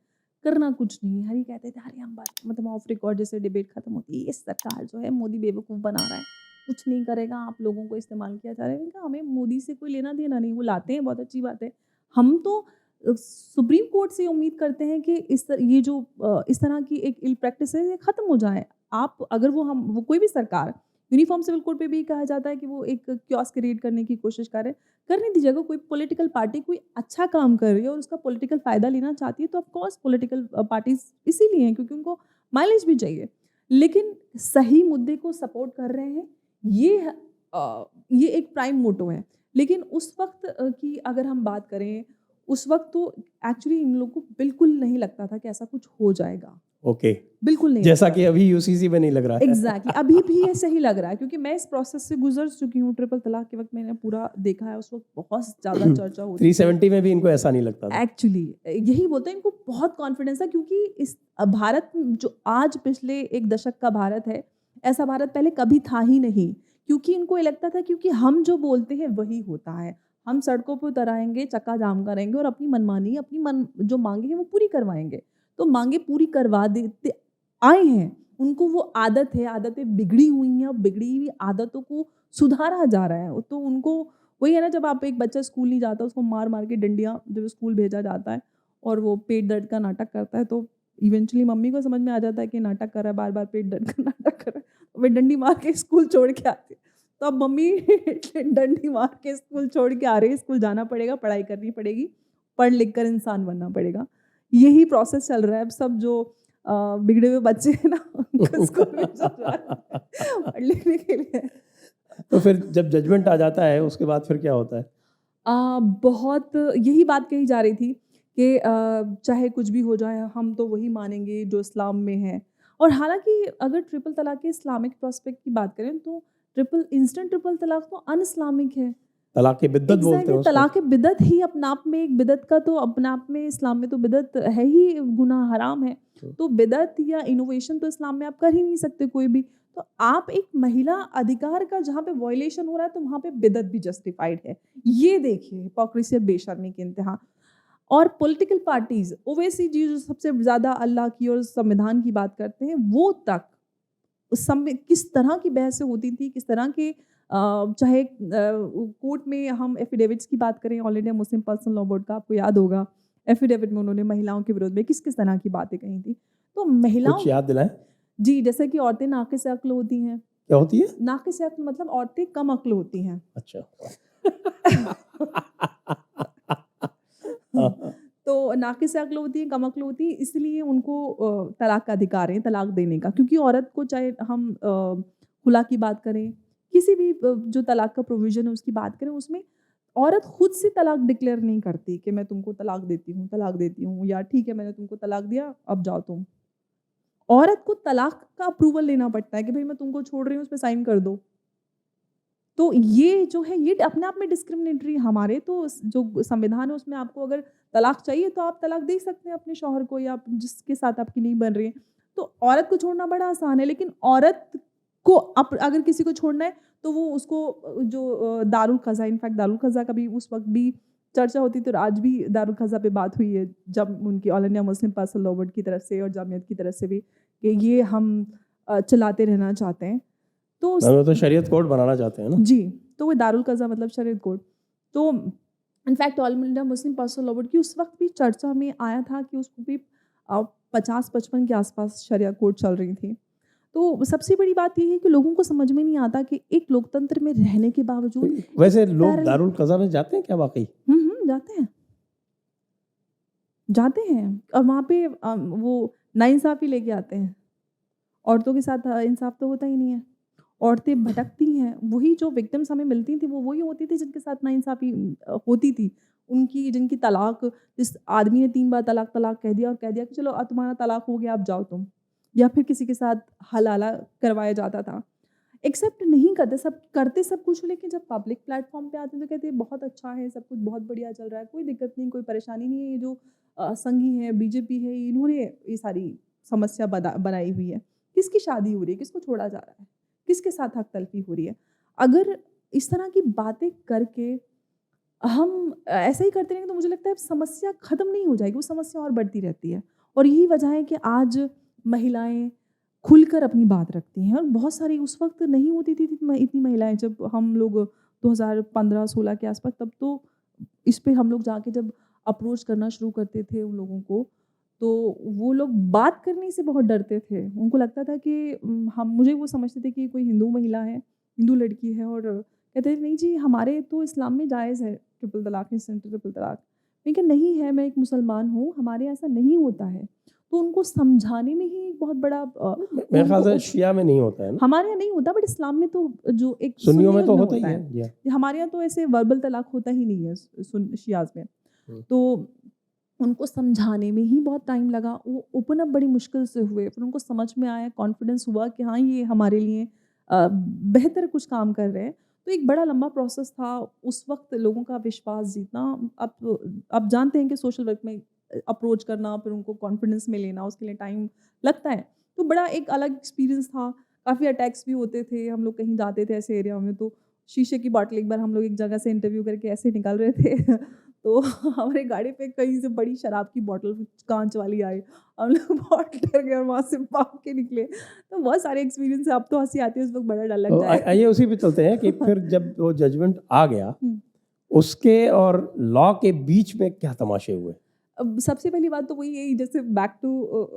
करना कुछ नहीं है। हरी कहते थे अरे हम बात मतलब ऑफ रिकॉर्ड जैसे डिबेट खत्म होती है, ये सरकार जो है मोदी बेवकूफ़ बना रहा है, कुछ नहीं करेगा, आप लोगों को इस्तेमाल किया जा रहा है। मैंने कहा हमें मोदी से कोई लेना देना नहीं, वो लाते हैं बहुत अच्छी बात है। हम तो सुप्रीम कोर्ट से उम्मीद करते हैं कि ये जो इस तरह की एक इल प्रैक्टिस है ये ख़त्म हो जाए। आप अगर वो कोई भी सरकार, यूनिफॉर्म सिविल कोड पे भी कहा जाता है कि वो एक कियोस्क क्रिएट करने की कोशिश कर रहे हैं, करने दीजिए। अगर कोई पॉलिटिकल पार्टी कोई अच्छा काम कर रही है और उसका पॉलिटिकल फ़ायदा लेना चाहती है तो ऑफ कोर्स पॉलिटिकल पार्टीज़ इसीलिए हैं क्योंकि उनको माइलेज भी चाहिए। लेकिन सही मुद्दे को सपोर्ट कर रहे हैं, ये एक प्राइम मोटो है। लेकिन उस वक़्त की अगर हम बात करें, उस वक़्त तो एक्चुअली इन लोगों को बिल्कुल नहीं लगता था कि ऐसा कुछ हो जाएगा। ओके, बिल्कुल नहीं जैसा लगता कि अभी यूसीसी में नहीं लग रहा है। एग्जैक्टली अभी भी ऐसे ही लग रहा है क्योंकि मैं इस प्रोसेस से गुजर चुकी हूँ। ट्रिपल तलाक के वक्त मैंने पूरा देखा है, उस वक्त बहुत ज़्यादा चर्चा होती थी। 370 में भी इनको ऐसा नहीं लगता था। एक्चुअली यही बोलते हैं, इनको बहुत कॉन्फिडेंस था क्योंकि इस भारत जो आज पिछले 1 दशक का भारत है, ऐसा भारत पहले कभी था ही नहीं। क्योंकि इनको ये लगता था क्योंकि हम जो बोलते हैं वही होता है, हम सड़कों पर उतर आएंगे, चक्का जाम करेंगे और अपनी मनमानी, जो मांगे हैं वो पूरी करवाएंगे। तो मांगे पूरी करवा देते आए हैं, उनको वो आदत है, आदतें बिगड़ी हुई हैं, अब बिगड़ी हुई आदतों को सुधारा जा रहा है। तो उनको वही है ना, जब आप एक बच्चा स्कूल नहीं जाता उसको मार मार के डंडियाँ जब स्कूल भेजा जाता है और वो पेट दर्द का नाटक करता है तो इवेंचुअली मम्मी को समझ में आ जाता है कि नाटक कर रहा है, बार-बार पेट दर्द का नाटक कर रहा है, तो वे डंडी मार के स्कूल छोड़ के आती है। तो अब मम्मी डंडी मार के स्कूल छोड़ के आ रही है, स्कूल जाना पड़ेगा, पढ़ाई करनी पड़ेगी, पढ़ लिख कर इंसान बनना पड़ेगा। यही प्रोसेस चल रहा है। अब सब जो बिगड़े हुए बच्चे हैं ना उनको स्कूल भेजा जा रहा है पढ़ लिखने के लिए। तो फिर जब जजमेंट आ जाता है उसके बाद फिर क्या होता है? बहुत यही बात कही जा रही थी कि चाहे कुछ भी हो जाए हम तो वही मानेंगे जो इस्लाम में है। और हालांकि अगर ट्रिपल तलाक के इस्लामिक प्रोस्पेक्ट की बात करें तो इंस्टेंट ट्रिपल तलाक तो अन इस्लामिक है। तलाक बिद्दत बोलते हैं एग्जैक्टली, उसको। तलाक बिदत ही अपने आप में एक बिदत का तो अपने आप में इस्लाम में तो बिदत है ही, गुनाह हराम है। तो बिदत या इनोवेशन तो इस्लाम में आप कर ही नहीं सकते कोई भी। तो आप एक महिला अधिकार का जहाँ पे वायलेशन हो रहा है तो वहाँ पे बिदत भी जस्टिफाइड है। ये देखिए हिपोक्रेसी और बेशर्मी के इंतहा। और पॉलिटिकल पार्टीज ओवैसी जी जो सबसे ज़्यादा अल्लाह की और संविधान की बात करते हैं, वो तक उस समय किस तरह की बहसें होती थी, किस तरह के चाहे कोर्ट में हम एफिडेविट्स की बात करें, all India Muslim Personal Law board का आपको याद होगा, एफिडेविट में उन्होंने महिलाओं के विरोध में किस किस तरह की बातें कही थी। तो महिलाओं कुछ याद दिलाएं। जी, जैसे कि औरतें नाक़िस अक्ल होती हैं। क्या होती है? नाक़िस अक्ल मतलब औरतें कम अक्ल होती हैं। अच्छा। तो नाक़िस अक्ल होती है, कम अक्ल होती है, इसलिए उनको तलाक का अधिकार है, तलाक देने का। क्योंकि औरत को चाहे हम खुला की बात करें, किसी भी जो तलाक का प्रोविज़न है उसकी बात करें, उसमें औरत खुद से तलाक डिक्लेयर नहीं करती कि मैं तुमको तलाक देती हूँ या ठीक है मैंने तुमको तलाक दिया, अब जाओ तुम। औरत को तलाक का अप्रूवल लेना पड़ता है कि भाई मैं तुमको छोड़ रही हूँ, उस पे साइन कर दो। तो ये जो है ये अपने आप में डिस्क्रिमिनेटरी। हमारे तो जो संविधान है उसमें आपको अगर तलाक चाहिए तो आप तलाक दे सकते हैं अपने शौहर को या जिसके साथ आपकी नहीं बन रही है। तो औरत को छोड़ना बड़ा आसान है, लेकिन औरत को अगर किसी को छोड़ना है तो वो उसको जो दारुल क़ज़ा, इनफैक्ट दारुल क़ज़ा का भी उस वक्त भी चर्चा होती थी और आज भी दारुल क़ज़ा पे बात हुई है जब उनकी all India Muslim Personal Law board की तरफ से और जामियत की तरफ से भी कि ये हम चलाते रहना चाहते हैं। तो तो शरीयत कोड बनाना चाहते हैं ना जी, तो वो दारुल क़ज़ा मतलब शरीयत कोड। तो in fact all India Muslim Personal Law board की उस वक्त भी चर्चा में आया था कि उसको भी 50-55 के आसपास शरिया कोड चल रही थी। तो सबसे बड़ी बात ये है कि लोगों को समझ में नहीं आता कि एक लोकतंत्र में रहने के बावजूद वैसे लोग दारुल क़ज़ा में जाते हैं क्या वाकई? जाते हैं और वहाँ पे वो नाइंसाफ़ी लेके आते हैं। औरतों के साथ इंसाफ तो होता ही नहीं है। औरतें भटकती हैं, वही जो विक्टिम्स हमें मिलती थी वो वही होती थी जिनके साथ नाइंसाफ़ी होती थी। उनकी जिनकी तलाक, जिस आदमी ने 3 बार तलाक कह दिया और कह दिया कि चलो अब तुम्हारा तलाक हो गया, अब जाओ तुम। या फिर किसी के साथ हलाला करवाया जाता था। एक्सेप्ट नहीं करते, सब कुछ, लेकिन जब पब्लिक प्लेटफॉर्म पे आते हैं तो कहते हैं बहुत अच्छा है, सब कुछ बहुत बढ़िया चल रहा है, कोई दिक्कत नहीं, कोई परेशानी नहीं है। ये जो संघी है, बीजेपी है, इन्होंने ये सारी समस्या बनाई हुई है। किसकी शादी हो रही है, किसको छोड़ा जा रहा है, किसके साथ हक तलफी हो रही है। अगर इस तरह की बातें करके हम ऐसा ही करते रहेंगे तो मुझे लगता है समस्या ख़त्म नहीं हो जाएगी, वो समस्या और बढ़ती रहती है। और यही वजह है कि आज महिलाएं खुलकर अपनी बात रखती हैं और बहुत सारी उस वक्त नहीं होती थी इतनी महिलाएं। जब हम लोग 2015-16 के आसपास, तब तो इस पे हम लोग जाके जब अप्रोच करना शुरू करते थे उन लोगों को, तो वो लोग बात करने से बहुत डरते थे। उनको लगता था कि मुझे वो समझते थे कि कोई हिंदू महिला है, हिंदू लड़की है, और कहते थे नहीं जी हमारे तो इस्लाम में जायज़ है ट्रिपल तलाक, ट्रिपल तलाक। लेकिन नहीं है, मैं एक मुसलमान हूँ, हमारे ऐसा नहीं होता है। तो उनको समझाने में ही एक बहुत बड़ा मेरे ख्याल से शिया में नहीं होता है ना? हमारे यहाँ नहीं होता, बट इस्लाम में तो जो एक सुन्नियों में तो होता ही है। हमारे यहाँ तो ऐसे वर्बल तलाक होता ही नहीं है शियाज में। तो उनको समझाने में ही बहुत टाइम लगा। वो ओपन अप बड़ी मुश्किल से हुए, फिर उनको समझ में आया, कॉन्फिडेंस हुआ कि हाँ ये हमारे लिए बेहतर कुछ काम कर रहे हैं। तो एक बड़ा लंबा प्रोसेस था उस वक्त लोगों का विश्वास जीतना। अब जानते हैं कि सोशल वर्क में अप्रोच करना, फिर उनको कॉन्फिडेंस में लेना, उसके लिए टाइम लगता है। तो बड़ा एक अलग एक्सपीरियंस था। काफ़ी अटैक्स भी होते थे, हम लोग कहीं जाते थे ऐसे एरिया में तो शीशे की बॉटल, एक बार हम लोग एक जगह से इंटरव्यू करके ऐसे निकल रहे थे तो हमारे गाड़ी पे कहीं से बड़ी शराब की बॉटल कांच वाली आई, हम लोग बहुत डर गए और वहाँ से भाग के निकले। तो बहुत सारे एक्सपीरियंस है, अब तो हंसी आती है, उस वक्त बड़ा डर लगता है। आइए उसी पे चलते हैं कि फिर जब वो जजमेंट आ गया उसके और लॉ के बीच में क्या तमाशे हुए? अब सबसे पहली बात तो वही है, जैसे back to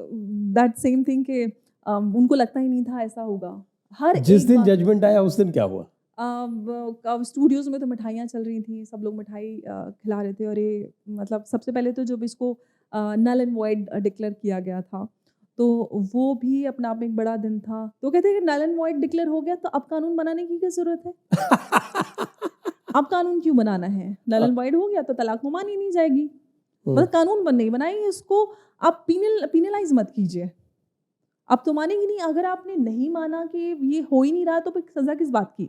that same thing कि उनको लगता ही नहीं था ऐसा होगा। हर जिस एक दिन बात जजमेंट आया उस दिन क्या हुआ? अब स्टूडियोज़ में तो मिठाइयाँ चल रही थी, सब लोग मिठाई खिला रहे थे और ये मतलब सबसे पहले तो जब इसको नल एंड वॉइड डिक्लेयर किया गया था, तो वो भी अपने आप में एक बड़ा दिन था। तो कहते हैं कि नल एंड वॉइड डिक्लेयर हो गया तो अब कानून बनाने की क्या ज़रूरत है? अब कानून क्यों बनाना है? नल एंड वॉइड हो गया तो तलाक तो मानी नहीं जाएगी। मतलब कानून नहीं बनाइए, इसको आप पीनलाइज़ मत कीजिए। अब तो मानेंगी नहीं, अगर आपने नहीं माना कि ये हो ही नहीं रहा तो फिर सज़ा किस बात की?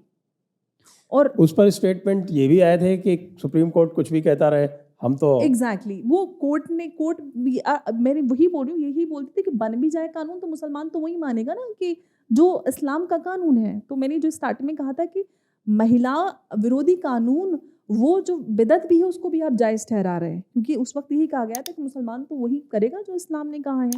और उस पर स्टेटमेंट ये भी आए थे कि सुप्रीम कोर्ट कुछ भी कहता रहे, हम तो एग्ज़ैक्टली वो कोर्ट भी मैं वही बोल रही हूँ, यही बोलती थी कि बन भी जाए कानून तो मुसलमान तो वही मानेगा ना कि जो इस्लाम का कानून है। तो मैंने जो स्टार्टिंग में कहा था कि महिला विरोधी कानून, वो जो बिदअत भी है उसको भी आप जायज़ ठहरा रहे हैं, क्योंकि उस वक़्त यही कहा गया था कि मुसलमान तो वही करेगा जो इस्लाम ने कहा है।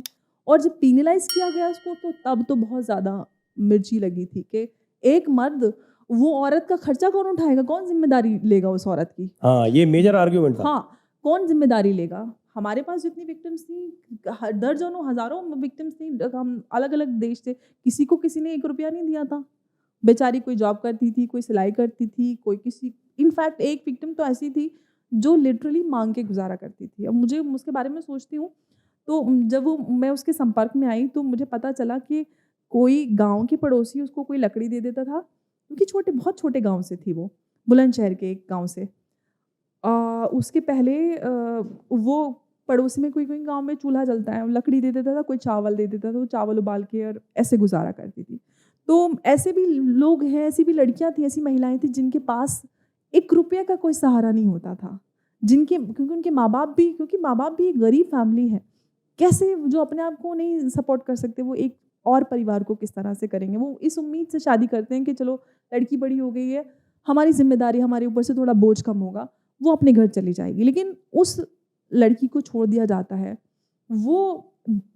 और जब पीनलाइज़ किया गया उसको तो तब तो बहुत ज़्यादा मिर्ची लगी थी कि एक मर्द, वो औरत का खर्चा कौन उठाएगा? कौन ज़िम्मेदारी लेगा उस औरत की? हाँ, ये मेजर आर्ग्यूमेंट था। हाँ, कौन ज़िम्मेदारी लेगा? हमारे पास जितनी विक्टिम्स थी, दर्जनों, हज़ारों विक्टिम्स थी, हम अलग-अलग देश से, किसी को किसी ने 1 रुपया नहीं दिया था। बेचारी कोई जॉब करती थी, कोई सिलाई करती थी, कोई किसी, इनफैक्ट एक विक्टिम तो ऐसी थी जो लिटरली माँग के गुज़ारा करती थी। अब मुझे उसके बारे में सोचती हूँ, तो जब मैं उसके संपर्क में आई तो मुझे पता चला कि कोई गाँव के पड़ोसी उसको कोई लकड़ी दे देता था, क्योंकि बहुत छोटे गाँव से थी वो, बुलंदशहर के एक गाँव से। उसके पहले वो पड़ोस में कोई गाँव में चूल्हा जलता है, लकड़ी दे देता था, कोई चावल दे देता था, वो चावल उबाल के और ऐसे गुज़ारा करती थी। तो ऐसे भी लोग हैं, ऐसी भी लड़कियाँ थी, ऐसी महिलाएँ थी जिनके पास 1 रुपये का कोई सहारा नहीं होता था। क्योंकि उनके माँ-बाप भी एक गरीब फैमिली है। कैसे जो अपने आप को नहीं सपोर्ट कर सकते, वो एक और परिवार को किस तरह से करेंगे? वो इस उम्मीद से शादी करते हैं कि चलो लड़की बड़ी हो गई है, हमारी ज़िम्मेदारी, हमारे ऊपर से थोड़ा बोझ कम होगा, वो अपने घर चली जाएगी। लेकिन उस लड़की को छोड़ दिया जाता है, वो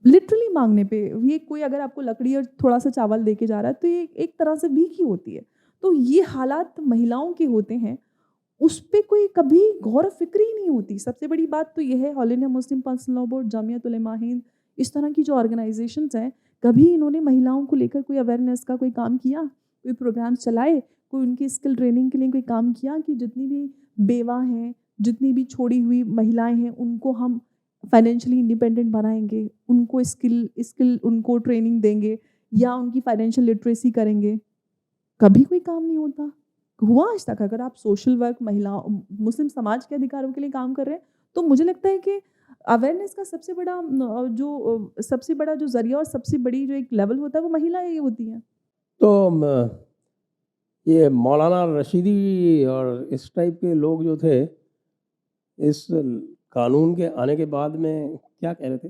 लिटरली माँगने पे, ये कोई अगर आपको लकड़ी और थोड़ा-सा चावल दे के जा रहा है, तो ये एक तरह से भीख ही होती है। तो ये हालात महिलाओं के होते हैं, उस पे कोई कभी गौर फ़िक्र ही नहीं होती। सबसे बड़ी बात तो ये है, All India Muslim Personal Law Board, Jamiat Ulema Hind, इस तरह की जो ऑर्गेनाइज़ेशंस हैं, कभी इन्होंने महिलाओं को लेकर कोई अवेयरनेस का कोई काम किया? कोई प्रोग्राम्स चलाए? कोई उनकी स्किल ट्रेनिंग के लिए कोई काम किया कि जितनी भी बेवा हैं, जितनी भी छोड़ी हुई महिलाएँ हैं, उनको हम फाइनेंशियली इंडिपेंडेंट बनाएँगे, उनको स्किल उनको ट्रेनिंग देंगे या उनकी फाइनेंशियल लिटरेसी करेंगे? कभी कोई काम नहीं होता। हुआ आज तक? अगर आप सोशल वर्क, मुस्लिम समाज के अधिकारों के लिए काम कर रहे हैं, तो मुझे लगता है कि अवेयरनेस का सबसे बड़ा जो ज़रिया और सबसे बड़ी जो एक लेवल होता है, वो महिलाएँ ही होती हैं। तो ये मौलाना रशीदी और इस टाइप के लोग जो थे, इस कानून के आने के बाद में क्या कह रहे थे?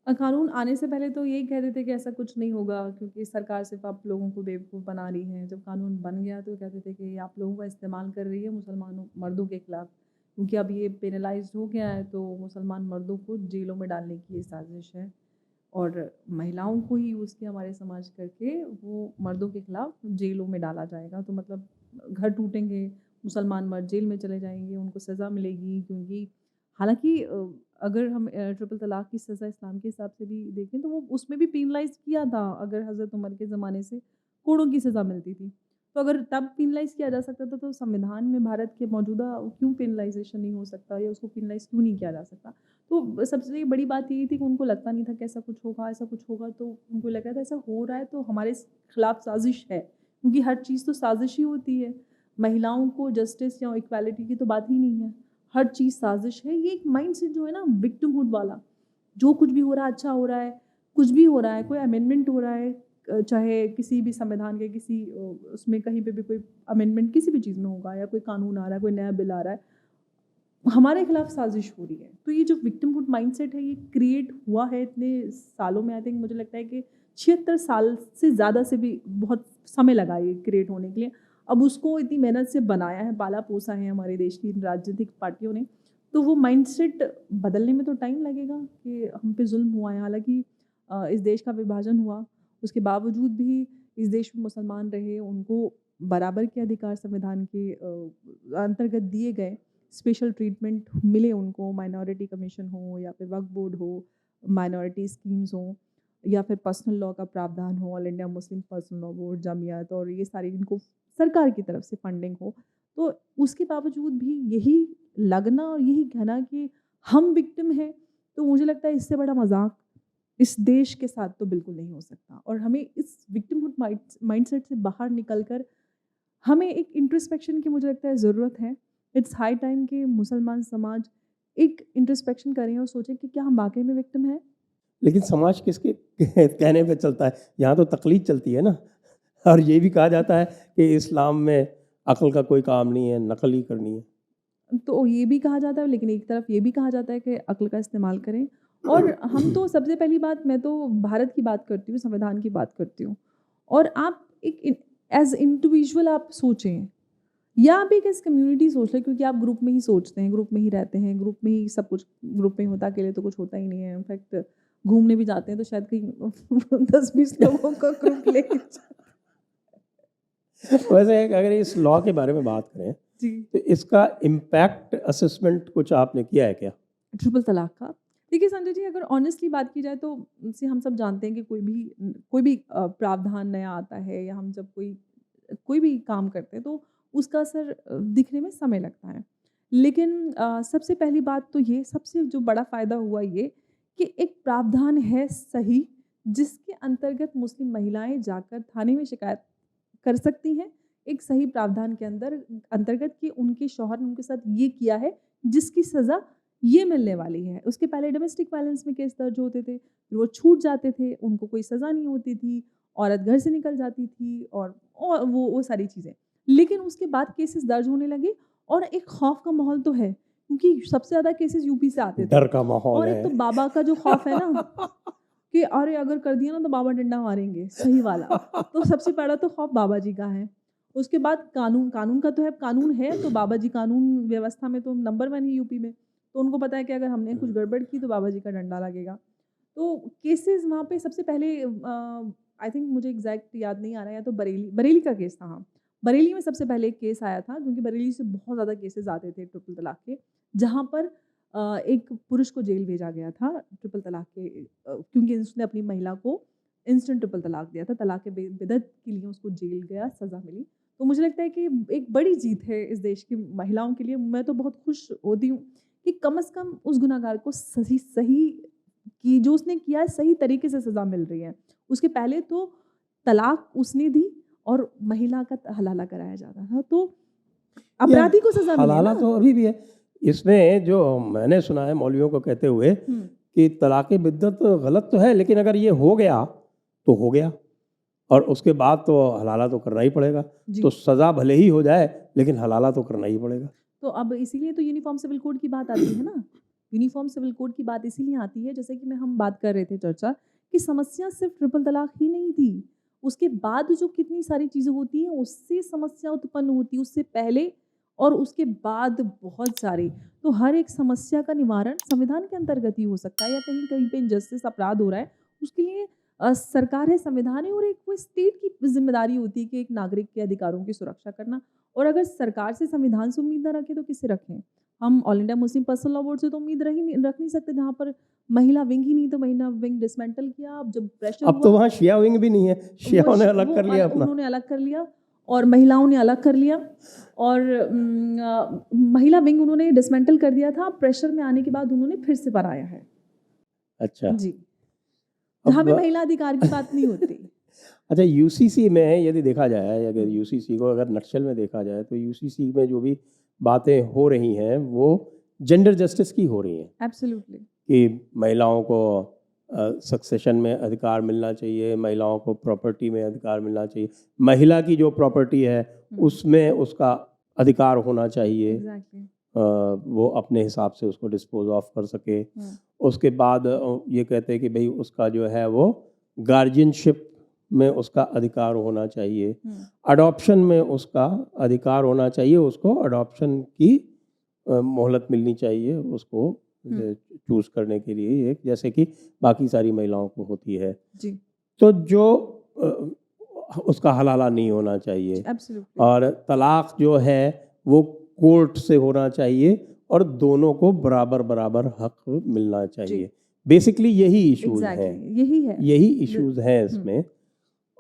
कानून आने से पहले तो यही कह रहे थे कि ऐसा कुछ नहीं होगा, क्योंकि सरकार सिर्फ़ आप लोगों को बेवकूफ़ बना रही है। जब कानून बन गया तो कहते थे कि आप लोगों का इस्तेमाल कर रही है मुसलमानों मर्दों के खिलाफ़, क्योंकि अब ये पेनलाइज़्ड हो गया है, तो मुसलमान मर्दों को जेलों में डालने की ये साज़िश है। और महिलाओं को ही यूज़ किया हमारे समाज करके, वो मर्दों के खिलाफ़ जेलों में डाला जाएगा। तो मतलब घर टूटेंगे, मुसलमान मर्द जेल में चले जाएँगे, उनको सज़ा मिलेगी, क्योंकि हालाँकि अगर हम ट्रिपल तलाक की सज़ा इस्लाम के हिसाब से भी देखें तो वो उसमें भी पेनलाइज़ किया था, अगर हज़रत उमर के ज़माने से कोड़ों की सज़ा मिलती थी। तो अगर तब पेनलाइज़ किया जा सकता था, तो संविधान में भारत के मौजूदा क्यों पेनलाइज़ेशन नहीं हो सकता, या उसको पेनलाइज़ क्यों नहीं किया जा सकता? तो सबसे बड़ी बात ये थी कि उनको लगता नहीं था कि ऐसा कुछ होगा, तो उनको लगा था ऐसा हो रहा है तो हमारे खिलाफ साजिश है, क्योंकि हर चीज़ तो साजिश ही होती है। महिलाओं को जस्टिस या इक्वालिटी की तो बात ही नहीं है, हर चीज़ साजिश है। ये एक माइंडसेट जो है ना विक्टिमहुड वाला, जो कुछ भी हो रहा है अच्छा हो रहा है, कुछ भी हो रहा है, कोई अमेंडमेंट हो रहा है, चाहे किसी भी संविधान के किसी उसमें कहीं पे भी कोई अमेंडमेंट किसी भी चीज़ में होगा, या कोई कानून आ रहा है, कोई नया बिल आ रहा है, हमारे खिलाफ साजिश हो रही है। तो ये जो विक्टिमहुड माइंडसेट है, ये क्रिएट हुआ है इतने सालों में। आई थिंक मुझे लगता है कि 76 साल से ज़्यादा से भी बहुत समय लगा ये क्रिएट होने के लिए। अब उसको इतनी मेहनत से बनाया है, पाला-पोसा है हमारे देश की राजनीतिक पार्टियों ने, तो वो माइंडसेट बदलने में तो टाइम लगेगा कि हम पे ज़ुल्म हुआ है। हालाँकि इस देश का विभाजन हुआ, उसके बावजूद भी इस देश में मुसलमान रहे, उनको बराबर के अधिकार संविधान के अंतर्गत दिए गए। स्पेशल ट्रीटमेंट मिले उनको, माइनॉरिटी कमीशन हो या फिर वक्फ बोर्ड हो, माइनॉरिटी स्कीम्स हों या फिर पर्सनल लॉ का प्रावधान हो, all India Muslim Personal Law board, Jamiat और ये सारी इनको सरकार की तरफ से फंडिंग हो, तो उसके बावजूद भी यही लगना और यही कहना कि हम विक्टिम हैं, तो मुझे लगता है इससे बड़ा मजाक इस देश के साथ तो बिल्कुल नहीं हो सकता। और हमें इस विक्टिमहुड माइंडसेट से बाहर निकलकर हमें एक इंट्रोस्पेक्शन की मुझे लगता है ज़रूरत है। इट्स हाई टाइम कि मुसलमान समाज एक इंट्रोस्पेक्शन करें और सोचें कि क्या हम वाकई में विक्टिम हैं। लेकिन समाज किसके कहने पे चलता है? यहाँ तो तकलीद चलती है ना। और ये भी कहा जाता है कि इस्लाम में अक्ल का कोई काम नहीं है, नकल ही करनी है। तो ये भी कहा जाता है, लेकिन एक तरफ ये भी कहा जाता है कि अक्ल का इस्तेमाल करें। और हम तो सबसे पहली बात, मैं तो भारत की बात करती हूँ, संविधान की बात करती हूँ। और आप एक एज इंडिविजुअल आप सोचें या आप एक एज कम्युनिटी सोच लें, क्योंकि आप ग्रुप में ही सोचते हैं, ग्रुप में ही रहते हैं, ग्रुप में ही सब कुछ ग्रुप में ही होता, अकेले तो कुछ होता ही नहीं है। इनफैक्ट घूमने भी जाते हैं तो शायद कहीं 10-20 लोगों का ग्रुप लेके वैसे अगर इस लॉ के बारे में बात करें जी। तो इसका इम्पैक्ट असेसमेंट कुछ आपने किया है क्या? ट्रिपल तलाक का, देखिए संजय जी, अगर ऑनेस्टली बात की जाए तो से हम सब जानते हैं कि कोई भी प्रावधान नया आता है या हम जब कोई भी काम करते हैं तो उसका असर दिखने में समय लगता है। लेकिन सबसे पहली बात तो ये, सबसे जो बड़ा फ़ायदा हुआ ये कि एक प्रावधान है सही, जिसके अंतर्गत मुस्लिम महिलाएं जाकर थाने में शिकायत कर सकती हैं, एक सही प्रावधान के अंतर्गत कि उनके शौहर ने उनके साथ ये किया है जिसकी सज़ा ये मिलने वाली है। उसके पहले डोमेस्टिक वायलेंस में केस दर्ज होते थे, फिर वो छूट जाते थे, उनको कोई सज़ा नहीं होती थी, औरत घर से निकल जाती थी और वो सारी चीज़ें। लेकिन उसके बाद केसेस दर्ज होने लगे और एक खौफ का माहौल तो है, क्योंकि सबसे ज़्यादा केसेस यूपी से आते थे। डर का माहौल और है। एक तो बाबा का जो खौफ है ना कि अरे अगर कर दिया ना तो बाबा डंडा मारेंगे, सही वाला। तो सबसे पहला तो खौफ बाबा जी का है। उसके बाद कानून का तो है, कानून है तो बाबा जी कानून व्यवस्था में तो नंबर 1 है यूपी में। तो उनको पता है कि अगर हमने कुछ गड़बड़ की तो बाबा जी का डंडा लगेगा। तो केसेस वहाँ पे सबसे पहले आई थिंक मुझे एग्जैक्ट याद नहीं आ रहा है, या तो बरेली का केस था। हाँ, बरेली में सबसे पहले एक केस आया था, क्योंकि बरेली से बहुत ज़्यादा केसेस आते थे ट्रिपल तलाक के, जहाँ पर एक पुरुष को जेल भेजा गया था ट्रिपल तलाक के, क्योंकि उसने अपनी महिला को इंस्टेंट ट्रिपल तलाक दिया था। तलाक बिदअत के लिए उसको जेल गया, सज़ा मिली। तो मुझे लगता है कि एक बड़ी जीत है इस देश की महिलाओं के लिए। मैं तो बहुत खुश होती हूँ कि कम से कम उस गुनाहगार को सही कि जो उसने किया है सही तरीके से सज़ा मिल रही है। उसके पहले तो तलाक उसने दी और महिला का हलाला कराया जाता था, तो अपराधी को सज़ा मिली हलाला ना। तो अभी भी है। इसमें जो मैंने सुना है मौलवियों को कहते हुए कि तलाक़े बिद्दत गलत तो है, लेकिन अगर ये हो गया तो हो गया, और उसके बाद तो हलाला तो करना ही पड़ेगा। तो सज़ा भले ही हो जाए लेकिन हलाला तो करना ही पड़ेगा। तो अब इसीलिए तो यूनिफॉर्म सिविल कोड की बात आती है ना। यूनिफॉर्म सिविल कोड की बात इसीलिए आती है, जैसे कि हम बात कर रहे थे चर्चा, कि समस्या सिर्फ ट्रिपल तलाक ही नहीं थी। उसके बाद जो कितनी सारी चीज़ें होती हैं उससे समस्या उत्पन्न होती है, उससे पहले और उसके बाद बहुत सारी। तो हर एक समस्या का निवारण संविधान के अंतर्गत ही हो सकता है, या कहीं कहीं पे इनजस्टिस अपराध हो रहा है उसके लिए सरकार है, संविधान है, और एक वो स्टेट की जिम्मेदारी होती है कि एक नागरिक के अधिकारों की सुरक्षा करना। और अगर सरकार से संविधान से उम्मीद न रखें तो किससे रखें? हम all India Muslim Personal Law board से तो उम्मीद रख नहीं सकते, जहाँ पर महिला विंग ही नहीं तो महिला विंग डिसमेंटल किया। अब जब प्रेशर अब तो वहाँ शिया विंग भी नहीं है, शियाओं ने अलग कर लिया अपना। उन्होंने अलग कर लिया और महिलाओं ने अलग कर लिया, और महिला विंग उन्होंने डिसमेंटल कर दिया था। प्रेशर में आने के बाद उन्होंने फिर से बनाया है। अच्छा जी, जहाँ पे महिला अधिकार की बात नहीं होती। अच्छा, यूसीसी में यदि देखा जाए, अगर यूसीसी को अगर नक्शल में देखा जाए तो यूसीसी में जो भी बातें हो रही हैं वो जेंडर जस्टिस की हो रही हैं। एब्सोल्युटली, कि महिलाओं को सक्सेशन में अधिकार मिलना चाहिए, महिलाओं को प्रॉपर्टी में अधिकार मिलना चाहिए, महिला की जो प्रॉपर्टी है उसमें उसका अधिकार होना चाहिए। एग्जैक्टली। वो अपने हिसाब से उसको डिस्पोज ऑफ कर सके। उसके बाद ये कहते हैं कि भाई उसका जो है वो गार्जियनशिप में उसका अधिकार होना चाहिए, अडॉप्शन में उसका अधिकार होना चाहिए, उसको अडॉप्शन की मोहलत मिलनी चाहिए उसको चूज़ करने के लिए, एक जैसे कि बाकी सारी महिलाओं को होती है जी। तो जो उसका हलाला नहीं होना चाहिए। एब्सोल्युटली। और तलाक जो है वो कोर्ट से होना चाहिए और दोनों को बराबर बराबर हक मिलना चाहिए। बेसिकली यही इश्यूज हैं, यही इश्यूज हैं इसमें।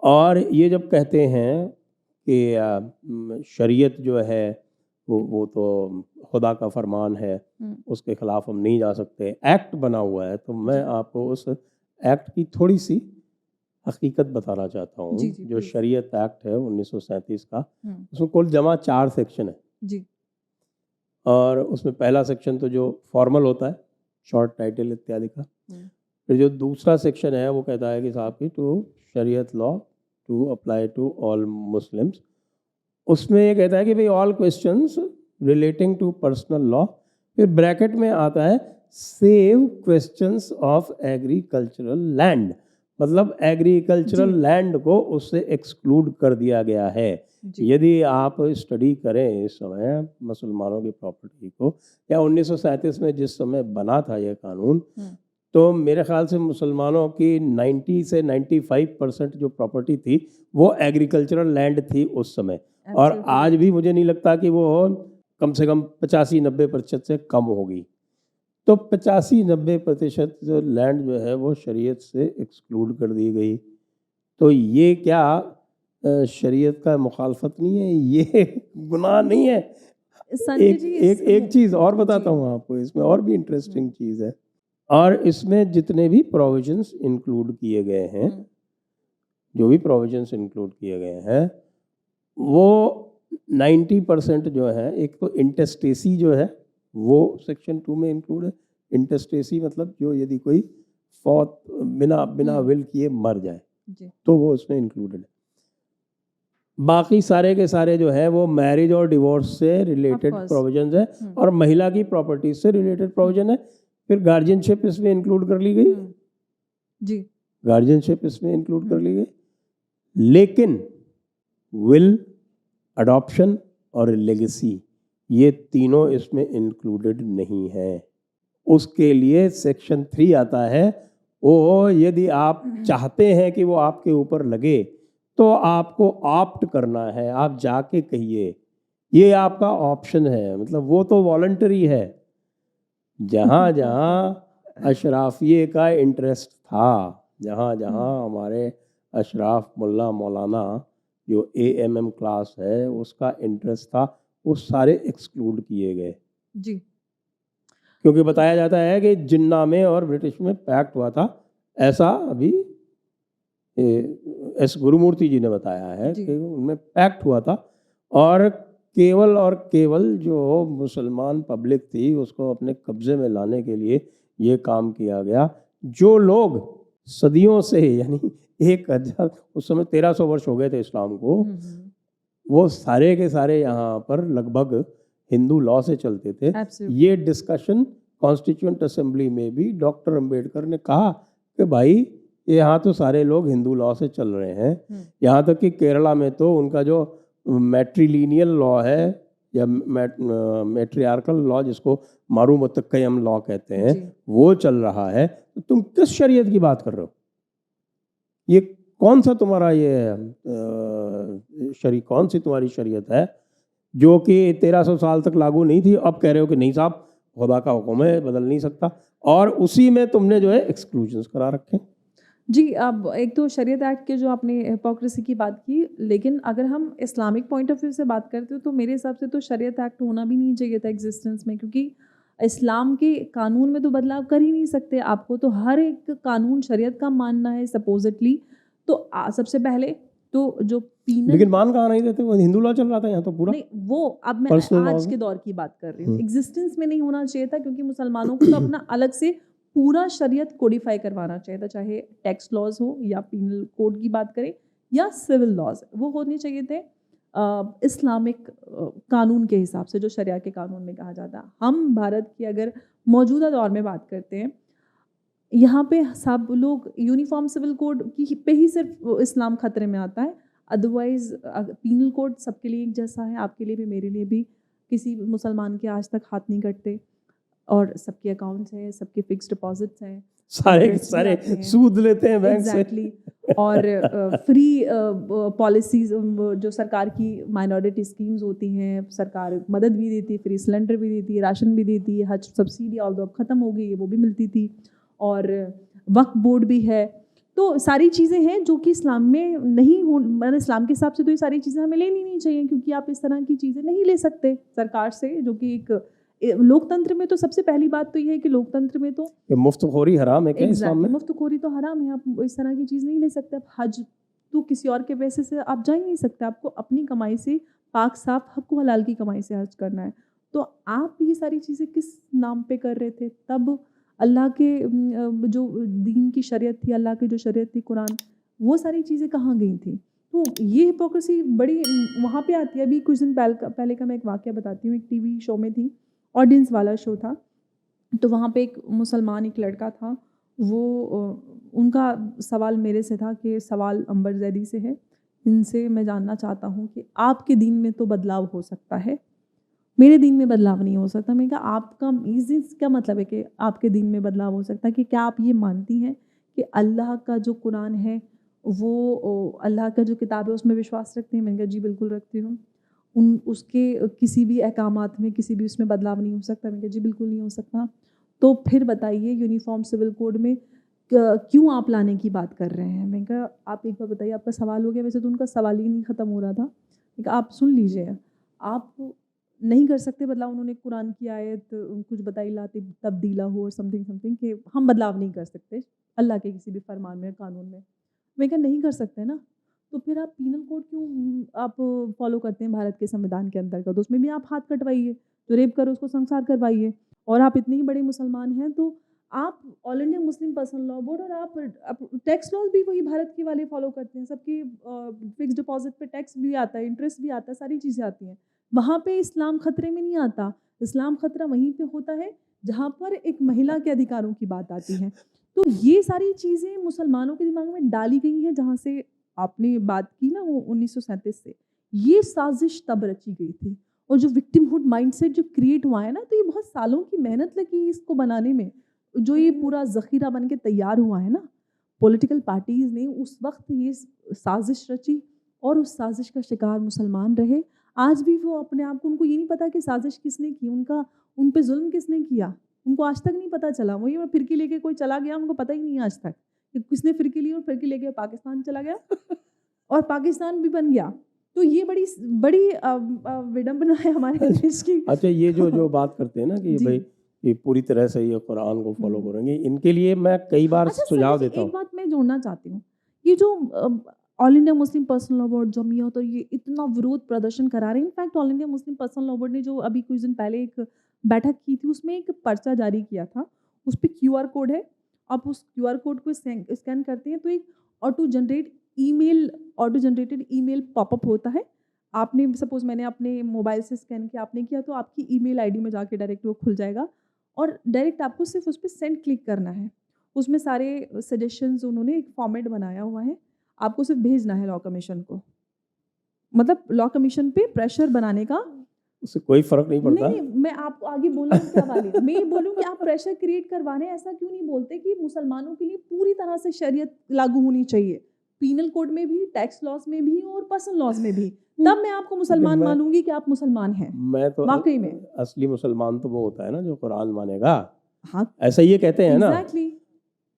और ये जब कहते हैं कि शरीयत जो है वो तो खुदा का फरमान है, उसके खिलाफ हम नहीं जा सकते, एक्ट बना हुआ है। तो मैं आपको उस एक्ट की थोड़ी सी हकीकत बताना चाहता हूँ। जो शरीयत एक्ट है 1937 का, उसमें कुल जमा 4 सेक्शन है जी। और उसमें पहला सेक्शन तो जो फॉर्मल होता है, शॉर्ट टाइटल इत्यादि का। फिर जो दूसरा सेक्शन है वो कहता है कि साहब की टू शरीयत law to apply to all Muslims. उसमें ये कहता है कि भाई all questions relating to personal law. फिर ब्रैकेट में आता है save questions of agricultural land, मतलब एग्रीकल्चरल लैंड को उससे एक्सक्लूड कर दिया गया है। यदि आप स्टडी करें इस समय मुसलमानों की प्रॉपर्टी को, या 1937 में जिस समय बना था यह कानून, तो मेरे ख्याल से मुसलमानों की 90 से 95% जो प्रॉपर्टी थी वो एग्रीकल्चरल लैंड थी उस समय। और आज भी मुझे नहीं लगता कि वो कम से कम 85-90% से कम होगी। तो 85-90% जो लैंड जो है वो शरीयत से एक्सक्लूड कर दी गई। तो ये क्या शरीयत का मुखालफत नहीं है? ये गुनाह नहीं है? एक चीज़ और बताता हूँ आपको, इसमें और भी इंटरेस्टिंग चीज़ है। और इसमें जितने भी प्रोविजंस इंक्लूड किए गए हैं, जो भी प्रोविजंस इंक्लूड किए गए हैं, वो 90% जो है, एक तो इंटेस्टेसी जो है वो सेक्शन 2 में इंक्लूड है। इंटेस्टेसी मतलब जो यदि कोई फौत बिना विल किए मर जाए तो वो उसमें इंक्लूडेड है। बाकी सारे के सारे जो है वो मैरिज और डिवोर्स से रिलेटेड प्रोविजंस है और महिला की प्रॉपर्टी से रिलेटेड प्रोविजन है। फिर गार्जियनशिप इसमें इंक्लूड कर ली गई जी, गार्जियनशिप इसमें इंक्लूड कर ली गई। लेकिन विल, अडॉप्शन और लेगेसी, ये तीनों इसमें इंक्लूडेड नहीं है। उसके लिए सेक्शन 3 आता है। वो यदि आप चाहते हैं कि वो आपके ऊपर लगे तो आपको ऑप्ट करना है, आप जाके कहिए, ये आपका ऑप्शन है, मतलब वो तो वॉलंटरी है। जहाँ जहाँ अशराफिये का इंटरेस्ट था, जहाँ जहाँ हमारे अशराफ मुल्ला मौलाना जो AMM क्लास है उसका इंटरेस्ट था, वो सारे एक्सक्लूड किए गए जी। क्योंकि बताया जाता है कि जिन्ना में और ब्रिटिश में पैक्ट हुआ था। ऐसा अभी एस गुरुमूर्ति जी ने बताया है कि उनमें पैक्ट हुआ था और केवल जो मुसलमान पब्लिक थी उसको अपने कब्जे में लाने के लिए ये काम किया गया। जो लोग सदियों से, यानी 1000, उस समय 1300 वर्ष हो गए थे इस्लाम को, वो सारे के सारे यहाँ पर लगभग हिंदू लॉ से चलते थे। ये डिस्कशन कॉन्स्टिट्यूएंट असेंबली में भी डॉक्टर अंबेडकर ने कहा कि भाई यहाँ तो सारे लोग हिंदू लॉ से चल रहे हैं। यहाँ तक कि केरला में तो उनका जो मैट्रिलिनियल लॉ है या मैट्रियार्कल लॉ, जिसको मारू मुतक्कयम लॉ कहते हैं, वो चल रहा है। तो तुम किस शरीयत की बात कर रहे हो? ये कौन सा तुम्हारा ये कौन सी तुम्हारी शरीयत है जो कि 1300 साल तक लागू नहीं थी, अब कह रहे हो कि नहीं साहब खुदा का हुक्म है, बदल नहीं सकता, और उसी में तुमने जो है एक्सक्लूजन्स करा रखे। जी, अब एक तो शरीयत एक्ट के जो आपने हिपोक्रेसी की बात की, लेकिन अगर हम इस्लामिक पॉइंट ऑफ व्यू से बात करते हो तो मेरे हिसाब से तो शरीयत एक्ट होना भी नहीं चाहिए था एग्जिस्टेंस में, क्योंकि इस्लाम के कानून में तो बदलाव कर ही नहीं सकते। आपको तो हर एक कानून शरीयत का मानना है सपोजिटली। तो सबसे पहले तो जो पीनल, लेकिन मान कहाँ नहीं देते, वो हिंदू लॉ चल रहा था यहाँ तो पूरा। नहीं, वो अब मैं आज के दौर की बात कर रही हूँ। एग्जिस्टेंस में नहीं होना चाहिए था, क्योंकि मुसलमानों को तो अपना अलग से पूरा शरीयत कोडिफाई करवाना चाहिए था, चाहे टैक्स लॉज हो या पीनल कोड की बात करें या सिविल लॉज, वो होने चाहिए थे इस्लामिक कानून के हिसाब से, जो शरिया के कानून में कहा जाता है। हम भारत की अगर मौजूदा दौर में बात करते हैं, यहाँ पे सब लोग यूनिफॉर्म सिविल कोड की पे ही सिर्फ इस्लाम खतरे में आता है। अदरवाइज पीनल कोड सबके लिए एक जैसा है, आपके लिए भी मेरे लिए भी। किसी मुसलमान के आज तक हाथ नहीं कटते और सबके अकाउंट्स हैं, सबके फिक्स डिपॉजिट्स हैं। सारे Hundreds भी सारे आते हैं। सूद लेते हैं बैंक से। एग्जैक्टली और फ्री पॉलिसीज जो सरकार की माइनॉरिटी स्कीम्स होती हैं, सरकार मदद भी देती है, फ्री सिलेंडर भी देती है, राशन भी देती है, हज सब्सिडी ऑल अब ख़त्म हो गई है, वो भी मिलती थी, और वक्फ बोर्ड भी है। तो सारी चीज़ें हैं जो कि इस्लाम में नहीं हो, मतलब इस्लाम के हिसाब से तो ये सारी चीज़ें हमें लेनी नहीं चाहिए, क्योंकि आप इस तरह की चीज़ें नहीं ले सकते सरकार से, जो कि एक लोकतंत्र में तो सबसे पहली बात तो ये है कि लोकतंत्र में तो ये मुफ्तखोरी हराम है क्या इस्लाम में? मुफ्तखोरी तो हराम है, आप इस तरह की चीज़ नहीं ले सकते। आप हज तो किसी और के पैसे से आप जा ही नहीं सकते, आपको अपनी कमाई से पाक साफ हक हलाल की कमाई से हज करना है। तो आप ये सारी चीज़ें किस नाम पे कर रहे थे? तब अल्लाह के जो दीन की शरीयत थी, अल्लाह की जो शरीयत थी कुरान, वो सारी चीज़ें कहाँ गई थी? तो ये हिपोक्रेसी बड़ी वहाँ पे आती है। अभी कुछ दिन पहले का मैं एक वाक़या बताती हूँ। एक टीवी शो में थी, ऑडियंस वाला शो था, तो वहाँ पे एक मुसलमान एक लड़का था, वो उनका सवाल मेरे से था कि सवाल अंबर जैदी से है, इनसे मैं जानना चाहता हूँ कि आपके दीन में तो बदलाव हो सकता है, मेरे दीन में बदलाव नहीं हो सकता। मैंने कहा आपका इस क्या मतलब है कि आपके दीन में बदलाव हो सकता है, कि क्या आप ये मानती हैं कि अल्लाह का जो कुरान है वो अल्लाह का जो किताब है उसमें विश्वास रखती हैं? मैंने कहा जी बिल्कुल रखती हूँ। उसके किसी भी अहकामात में किसी भी उसमें बदलाव नहीं हो सकता? मैंने कहा जी बिल्कुल नहीं हो सकता। तो फिर बताइए यूनिफॉर्म सिविल कोड में क्यों आप लाने की बात कर रहे हैं? मैंने कहा आप एक बार बताइए, आपका सवाल हो गया? वैसे तो उनका सवाल ही नहीं ख़त्म हो रहा था। मैंने कहा आप सुन लीजिए, आप नहीं कर सकते बदलाव। उन्होंने कुरान की आयत कुछ बताई लाती तब्दीला हो और समथिंग कि हम बदलाव नहीं कर सकते अल्लाह के किसी भी फरमान में, कानून में। मैं कहा नहीं कर सकते ना, तो फिर आप पीनल कोड क्यों आप फॉलो करते हैं भारत के संविधान के अंतर्गत? उसमें भी आप हाथ कटवाइए, जो रेप करे उसको संसार करवाइए। और आप इतने ही बड़े मुसलमान हैं तो आप all India Muslim Personal Law board और आप टैक्स लॉज भी वही भारत के वाले फॉलो करते हैं। सबकी फिक्स डिपॉजिट पे टैक्स भी आता है, इंटरेस्ट भी आता है, सारी चीज़ें आती हैं। वहाँ पे इस्लाम खतरे में नहीं आता। इस्लाम खतरा वहीं पे होता है जहाँ पर एक महिला के अधिकारों की बात आती है। तो ये सारी चीज़ें मुसलमानों के दिमाग में डाली गई हैं, जहाँ से आपने बात की ना वो 1937 से, ये साजिश तब रची गई थी। और जो विक्टिमहुड माइंडसेट जो क्रिएट हुआ है ना, तो ये बहुत सालों की मेहनत लगी इसको बनाने में। जो ये पूरा ज़ख़ीरा बन के तैयार हुआ है ना, पॉलिटिकल पार्टीज़ ने उस वक्त ये साजिश रची और उस साजिश का शिकार मुसलमान रहे। आज भी वो अपने आप को, उनको ये नहीं पता कि साजिश किसने की, उन पे जुल्म किसने किया, उनको आज तक नहीं पता चला। वही मैं फिरकी लेके कोई चला गया, उनको पता ही नहीं आज तक कि किसने फिरकी ली, और फिरकी लेके पाकिस्तान चला गया और पाकिस्तान भी बन गया। तो ये बड़ी बड़ी विडंबना है हमारे देश की। अच्छा, ये जो बात करते हैं ना कि जी। भाई ये पूरी तरह से ये कुरान को फॉलो करेंगे, इनके लिए मैं कई बार अच्छा सुझाव सर जी, देता हूँ। एक बात मैं जोड़ना चाहती हूँ। ये जो all India Muslim Personal Law board, Jamiat, और ये इतना विरोध प्रदर्शन करा रहे हैं। In fact all India Muslim Personal Law board ने जो अभी कुछ दिन पहले एक बैठक की थी, उसमें एक पर्चा जारी किया था। उस पे QR कोड है, आप उस QR कोड को स्कैन करते हैं तो एक ऑटो जनरेटेड ईमेल पॉपअप होता है। आपने सपोज मैंने अपने मोबाइल से स्कैन किया, आपने किया, तो आपकी ईमेल आईडी में जाके डायरेक्ट वो खुल जाएगा और डायरेक्ट आपको सिर्फ उस पर सेंड क्लिक करना है। उसमें सारे सजेशंस उन्होंने एक फॉर्मेट बनाया हुआ है, आपको सिर्फ भेजना है लॉ कमीशन को। मतलब लॉ कमीशन पे प्रेशर बनाने का उससे कोई फर्क नहीं पड़ता। नहीं, मैं आपको आगे बोलना क्या वाली हूँ। मैं ये बोलूँ कि आप प्रेशर क्रिएट करवा रहे हैं। ऐसा क्यों नहीं बोलते कि मुसलमानों के लिए पूरी तरह से शरीयत लागू होनी चाहिए, पीनल कोड में भी, टैक्स लॉज में भी और पर्सनल लॉज में भी। तब मैं आपको मुसलमान मानूंगी कि आप मुसलमान हैं। मैं तो वाकई में असली मुसलमान तो वो होता है ना जो कुरान मानेगा। हाँ, ऐसा ये कहते हैं ना। एग्जैक्टली।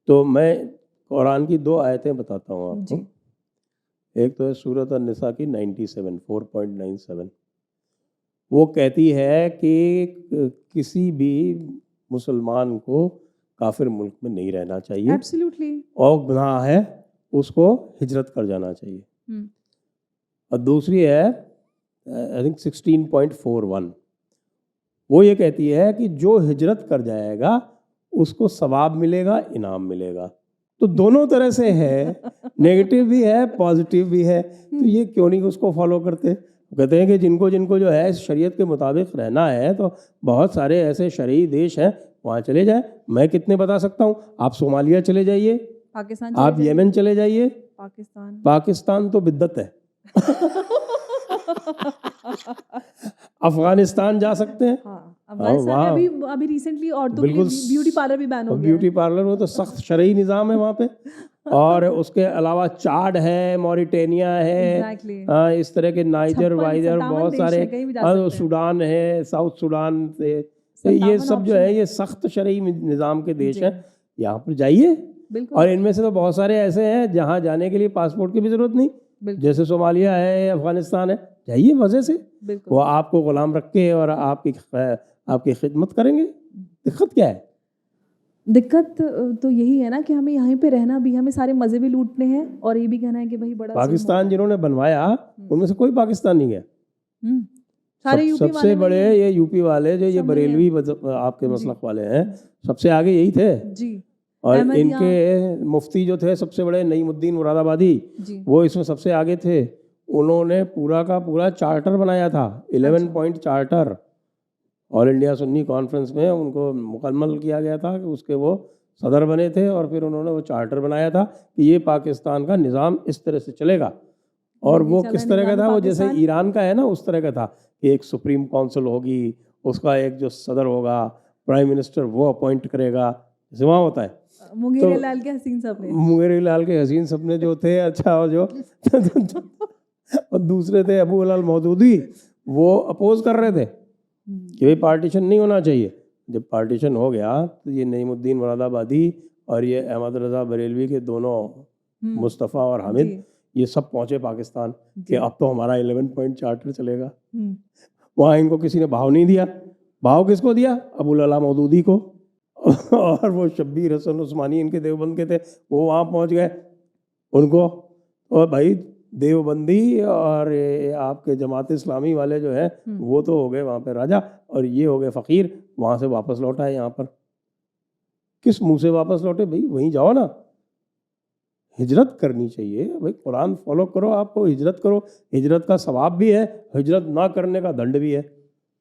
तो मैं कुरान की 2 आयतें बताता हूँ आपको। जी। एक तो है सूरत अन-निसा की 97 4.97। वो कहती है कि किसी भी मुसलमान को काफिर मुल्क में नहीं रहना चाहिए, एब्सोल्युटली। और गुनाह है उसको हिजरत कर जाना चाहिए। और दूसरी है आई थिंक 16.41। वो ये कहती है कि जो हिजरत कर जाएगा उसको सवाब मिलेगा, इनाम मिलेगा। तो दोनों तरह से है, नेगेटिव भी है, पॉजिटिव भी है। तो ये क्यों नहीं उसको फॉलो करते? कहते हैं कि जिनको जो है शरीयत के मुताबिक रहना है, तो बहुत सारे ऐसे शरई देश हैं, वहाँ चले जाए। मैं कितने बता सकता हूँ, आप सोमालिया चले जाइए, पाकिस्तान आप येमेन चले जाइए। पाकिस्तान तो बिद्दत है। अफगानिस्तान जा सकते हैं, हाँ। अफगानिस्तान में वहाँ अभी रिसेंटली औरतों के लिए बिल्कुल ब्यूटी पार्लर भी बैन हो गया ब्यूटी पार्लर वो तो सख्त शरई निज़ाम है वहाँ पे। और उसके अलावा चाड है, मॉरिटेनिया है, एग्जैक्टली। इस तरह के नाइजर 56 वाइजर 57 बहुत देश सारे, है, कहीं भी जा सकते हैं। सूडान है, साउथ सूडान से, तो ये 57 सब जो ऑप्शन है है। ये सख्त शरई निज़ाम के देश जी हैं। यहाँ पर जाइए, बिल्कुल और इनमें से तो बहुत सारे ऐसे हैं जहाँ जाने के लिए पासपोर्ट की भी ज़रूरत नहीं, बिल्कुल जैसे सोमालिया है, अफगानिस्तान है, जाइए मज़े से। बिल्कुल। वो आपको गुलाम रख के और आपकी खिदमत करेंगे, दिक्कत क्या है? दिक्कत तो यही है ना कि हमें यहाँ पे रहना भी, हमें सारे मजे भी लूटने हैं और ये भी कहना है कि भाई बड़ा जुल्म हो पाकिस्तान रहा है। जिन्होंने बनवाया उनमें से कोई पाकिस्तान नहीं गया। सारे यूपी सबसे वाले बड़े वही हैं। ये यूपी वाले जो ये सब वही बरेलवी आपके जी मसलक वाले हैं, सबसे आगे यही थे। जी और अहमदिया इनके मुफ्ती जो थे सबसे बड़े, नईमुद्दीन मुरादाबादी, जी वो इसमें सबसे आगे थे। उन्होंने पूरा का पूरा चार्टर बनाया था, 11 point charter. All India Sunni conference में उनको मुकम्मल किया गया था कि उसके वो सदर बने थे, और फिर उन्होंने वो चार्टर बनाया था कि ये पाकिस्तान का निज़ाम इस तरह से चलेगा। और ये वो चला किस तरह का निज़ाम था, वो जैसे पाकिस्तान। ईरान का है ना उस तरह का था कि एक सुप्रीम काउंसिल होगी, उसका एक जो सदर होगा, प्राइम मिनिस्टर वो अपॉइंट करेगा, जैसे वहाँ होता है। मुंगेर लाल के हसीन सपने। मुंगेरी लाल के हसीन सपने जो थे, अच्छा, और जो और दूसरे थे अबू हलाल मौदूदी, वो अपोज कर रहे थे कि भाई पार्टीशन नहीं होना चाहिए। जब पार्टीशन हो गया तो ये नईमुद्दीन मुरादाबादी और ये अहमद रज़ा बरेलवी के दोनों, मुस्तफ़ा और हामिद, जी ये सब पहुंचे पाकिस्तान कि जी अब तो हमारा 11 पॉइंट चार्टर चलेगा। हम्म, वहाँ इनको किसी ने भाव नहीं दिया। भाव किसको दिया? अबू लला मौदूदी को। और वो शब्बीर हसन उस्मानी इनके देवबंद के थे, वो वहाँ पहुँच गए उनको। और भाई देवबंदी और ये आपके जमात इस्लामी वाले जो है वो तो हो गए वहाँ पे राजा, और ये हो गए फ़कीर, वहाँ से वापस लौट आए यहाँ पर। किस मुंह से वापस लौटे भाई? वहीं जाओ ना, हिजरत करनी चाहिए भाई, कुरान फॉलो करो, आपको हिजरत करो, हिजरत का सवाब भी है, हिजरत ना करने का दंड भी है,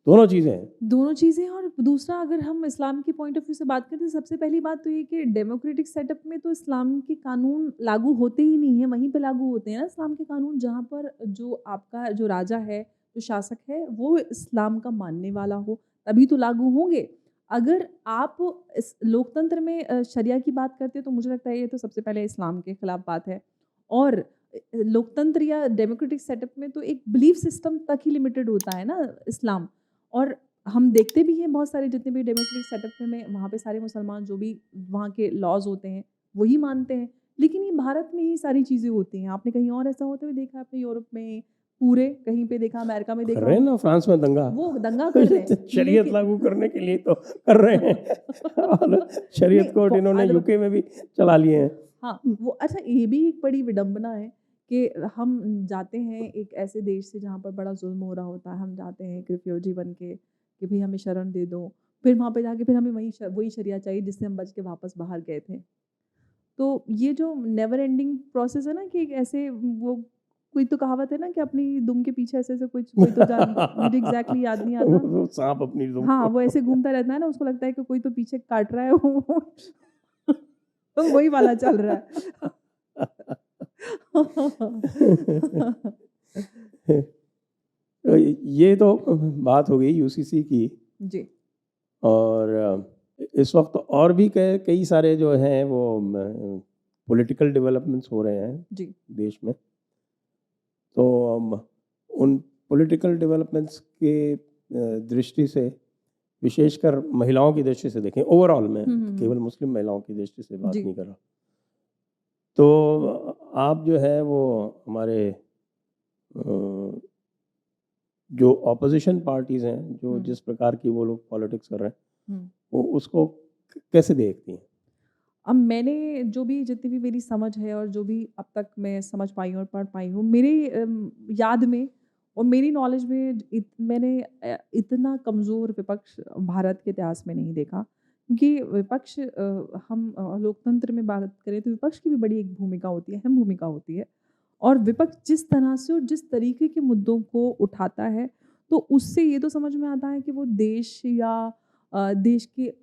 दोनों चीज़ें हैं। दोनों चीज़ें। और दूसरा, अगर हम इस्लाम के पॉइंट ऑफ व्यू से बात करें तो सबसे पहली बात तो ये कि डेमोक्रेटिक सेटअप में तो इस्लाम के कानून लागू होते ही नहीं है, वहीं पे लागू होते हैं ना इस्लाम के कानून, जहाँ पर जो आपका जो राजा है, जो शासक है, वो इस्लाम का मानने वाला हो तभी तो लागू होंगे। अगर आप इस लोकतंत्र में शरिया की बात करते हैं तो मुझे लगता है ये तो सबसे पहले इस्लाम के खिलाफ बात है। और लोकतंत्र या डेमोक्रेटिक सेटअप में तो एक बिलीफ सिस्टम तक ही लिमिटेड होता है ना इस्लाम। और हम देखते भी हैं बहुत सारे जितने भी डेमोक्रेटिक सेटअप में वहाँ पे सारे मुसलमान जो भी वहाँ के लॉज होते हैं वही मानते हैं। लेकिन ये भारत में ही सारी चीज़ें होती हैं, आपने कहीं और ऐसा होते हुए देखा? आपने यूरोप में पूरे कहीं पे देखा, अमेरिका में कर देखा रहे हैं हो? ना फ्रांस में दंगा, वो दंगा कर रहे हैं शरीयत लेकिन लागू करने के लिए तो कर रहे हैं। और शरीयत नहीं, कोर्ट इन्होंने यूके में भी चला लिए हैं। हाँ वो अच्छा, ये भी एक बड़ी विडंबना है कि हम जाते हैं एक ऐसे देश से जहाँ पर बड़ा जुल्म हो रहा होता है, हम जाते हैं एक रिफ्यूजी बन के कि भाई हमें शरण दे दो, फिर वहाँ पे जाके फिर हमें वही शरिया चाहिए जिससे हम बच के वापस बाहर गए थे। तो ये जो नेवर एंडिंग प्रोसेस है ना कि एक ऐसे वो, कोई तो कहावत है ना कि अपनी दुम के पीछे ऐसे ऐसे कोई तो जान, मुझे एग्जैक्टली याद नहीं आता। वो सांप अपनी दुम हाँ वो ऐसे घूमता रहता है ना, उसको लगता है कि कोई तो पीछे काट रहा है वो तो वही वाला चल रहा है। तो ये तो बात हो गई यूसीसी की। जी और इस वक्त और भी कई सारे जो हैं वो पॉलिटिकल डेवलपमेंट्स हो रहे हैं जी देश में। तो उन पॉलिटिकल डेवलपमेंट्स के दृष्टि से, विशेषकर महिलाओं की दृष्टि से देखें, ओवरऑल में, केवल मुस्लिम महिलाओं की दृष्टि से बात जी नहीं कर रहा, तो आप जो है वो हमारे जो ऑपोजिशन पार्टीज़ हैं, जो जिस प्रकार की वो लोग पॉलिटिक्स कर रहे हैं, वो उसको कैसे देखती हैं? अब मैंने जो भी जितनी भी मेरी समझ है और जो भी अब तक मैं समझ पाई हूँ और पढ़ पाई हूँ, मेरे याद में और मेरी नॉलेज में मैंने इतना कमज़ोर विपक्ष भारत के इतिहास में नहीं देखा। क्योंकि विपक्ष, हम लोकतंत्र में बात करें तो विपक्ष की भी बड़ी एक भूमिका होती है, अहम भूमिका होती है। और विपक्ष जिस तरह से और जिस तरीके के मुद्दों को उठाता है, तो उससे ये तो समझ में आता है कि वो देश या देश के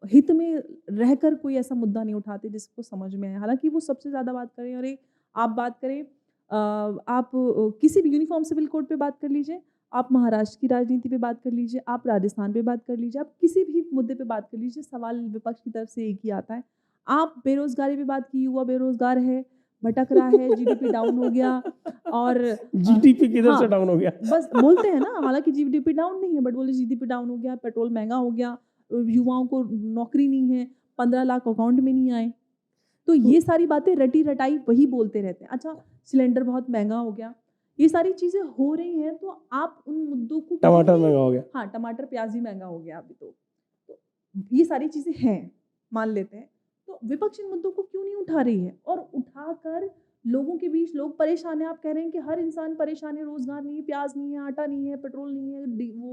हित में रहकर कोई ऐसा मुद्दा नहीं उठाते जिसको समझ में आए। हालाँकि वो सबसे ज़्यादा बात करें, और आप बात करें, आप किसी भी यूनिफ़ॉर्म सिविल कोड पे बात कर लीजिए, आप महाराष्ट्र की राजनीति पे बात कर लीजिए, आप राजस्थान पे बात कर लीजिए, आप किसी भी मुद्दे पे बात कर लीजिए, सवाल विपक्ष की तरफ से एक ही आता है। आप बेरोज़गारी पे बात की, युवा बेरोज़गार है, भटक रहा है, जीडीपी डाउन हो गया और जीडीपी किधर से हाँ, डाउन हो गया? बस बोलते हैं ना, हालाँकि जीडीपी डाउन नहीं है बट बोले जीडीपी डाउन हो गया, पेट्रोल महँगा हो गया, युवाओं को नौकरी नहीं है, 15 लाख अकाउंट में नहीं आए। तो ये सारी बातें रटी-रटाई वही बोलते रहते हैं। अच्छा, सिलेंडर बहुत महँगा हो गया, ये सारी चीज़ें हो रही हैं तो आप उन मुद्दों को क्यों टमाटर नहीं महंगा हो गया। हाँ, टमाटर, प्याज़ भी महँगा हो गया अभी तो। तो ये सारी चीज़ें हैं, मान लेते हैं। तो विपक्ष इन मुद्दों को क्यों नहीं उठा रही है? और उठाकर लोगों के बीच लोग परेशान हैं, आप कह रहे हैं कि हर इंसान परेशान है, रोज़गार नहीं है, प्याज़ नहीं है, आटा नहीं है, पेट्रोल नहीं है,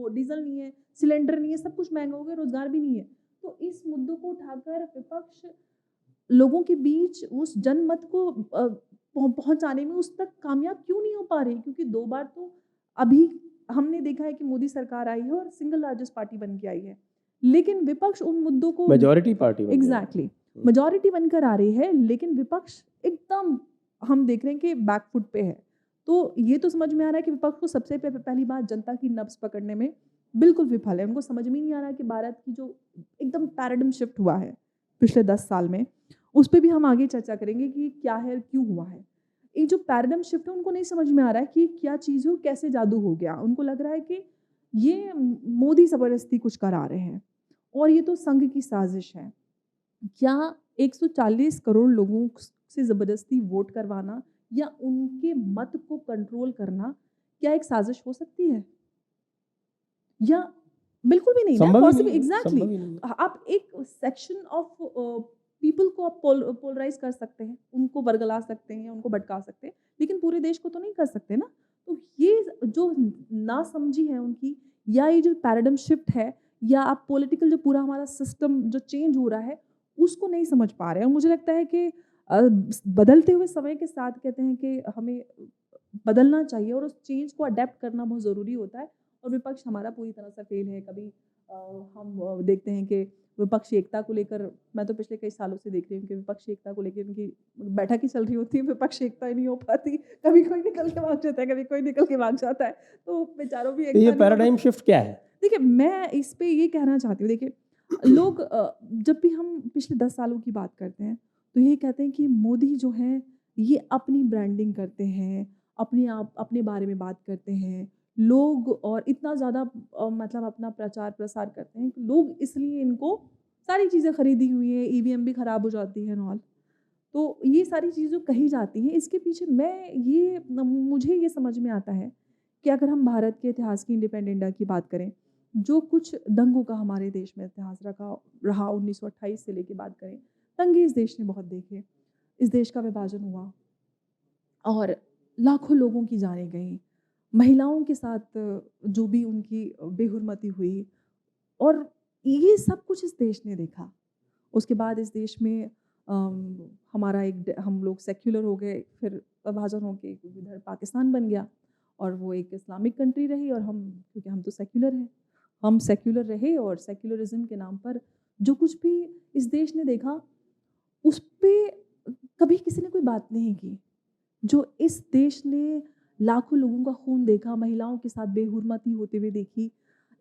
डीज़ल नहीं है, सिलेंडर नहीं है, सब कुछ महँगा हो गया, रोज़गार भी नहीं है। तो इस मुद्दों को उठाकर विपक्ष लोगों के बीच उस जनमत को पहुँचाने में उस तक कामयाब क्यों नहीं हो पा रही? क्योंकि 2 बार तो अभी हमने देखा है कि मोदी सरकार आई है और सिंगल लार्जेस्ट पार्टी बन के आई है। लेकिन विपक्ष उन मुद्दों को मेजॉरिटी पार्टी बन गई। एग्ज़ैक्टली मेजॉरिटी बनकर आ रही है, लेकिन विपक्ष एकदम हम देख रहे हैं कि बैक फुट पे है। तो ये तो समझ में आ रहा है कि विपक्ष को सबसे पहली बात जनता की नब्ज़ पकड़ने में बिल्कुल विफल है। उनको समझ में नहीं आ रहा है कि भारत की जो एकदम पैराडाइम शिफ्ट हुआ है पिछले 10 साल में, उस पे भी हम आगे चर्चा करेंगे कि क्या है, क्यों हुआ है। ये जो पैराडाइम शिफ्ट है उनको नहीं समझ में आ रहा है कि क्या चीज़ है, कैसे जादू हो गया। उनको लग रहा है कि ये मोदी ज़बरदस्ती कुछ करा रहे हैं और ये तो संघ की साजिश है। क्या 140 करोड़ लोगों से ज़बरदस्ती वोट करवाना या उनके मत को कंट्रोल करना क्या एक साजिश हो सकती है? या बिल्कुल भी नहीं ना, संभव ही पॉसिबल नहीं है, एग्ज़ैक्टली। संभव ही नहीं है। आप एक सेक्शन ऑफ पीपल को आप पोलराइज़ कर सकते हैं, उनको वर्गला सकते हैं, उनको भटका सकते हैं, लेकिन पूरे देश को तो नहीं कर सकते ना। तो ये जो नासमझी है उनकी, या ये जो पैराडाइम शिफ्ट है, या आप पॉलिटिकल जो पूरा हमारा सिस्टम जो चेंज हो रहा है, उसको नहीं समझ पा रहे हैं। और मुझे लगता है कि बदलते हुए समय के साथ कहते हैं कि हमें बदलना चाहिए और उस चेंज को अडैप्ट करना बहुत ज़रूरी होता है। और विपक्ष हमारा पूरी तरह से फेल है। कभी हम देखते हैं कि विपक्षी एकता को लेकर, मैं तो पिछले कई सालों से देख रही हूँ कि विपक्षी एकता को लेकर उनकी बैठक ही चल रही होती है, विपक्षी एकता ही नहीं हो पाती। कभी कोई निकल के भाग जाता है, कभी कोई निकल के भाग जाता है, तो बेचारों भी तो एकता ये नहीं हो पैराडाइम शिफ्ट क्या है? देखिए, मैं इस पे ये कहना चाहती हूँ, देखिए लोग जब भी हम पिछले 10 सालों की बात करते हैं, तो ये कहते हैं कि मोदी जो हैं, ये अपनी ब्रांडिंग करते हैं, अपने बारे में बात करते हैं। लोग और इतना ज़्यादा मतलब अपना प्रचार-प्रसार करते हैं कि लोग इसलिए इनको सारी चीज़ें खरीदी हुई हैं, ईवीएम भी खराब हो जाती है एंड ऑल। तो ये सारी चीज़ें जो कही जाती हैं, इसके पीछे मुझे ये समझ में आता है कि अगर हम भारत के इतिहास की, इंडिपेंडेंट इंडिया की बात करें, जो कुछ दंगों का हमारे देश में इतिहास रहा 1928 से लेके बात करें, दंगे इस देश ने बहुत देखे। इस देश का विभाजन हुआ और लाखों लोगों की जानें गईं। महिलाओं के साथ जो भी उनकी बेहुरमती हुई, और ये सब कुछ इस देश ने देखा। उसके बाद इस देश में हमारा हम लोग सेक्युलर हो गए, फिर विभाजन हो के इधर पाकिस्तान बन गया और वो एक इस्लामिक कंट्री रही, और क्योंकि हम तो सेक्युलर हैं, हम सेक्युलर रहे और सेक्युलरिज्म के नाम पर जो कुछ भी इस देश ने देखा, उस पे कभी किसी ने कोई बात नहीं की। जो इस देश ने लाखों लोगों का खून देखा, महिलाओं के साथ बेहुरमती होते हुए देखी,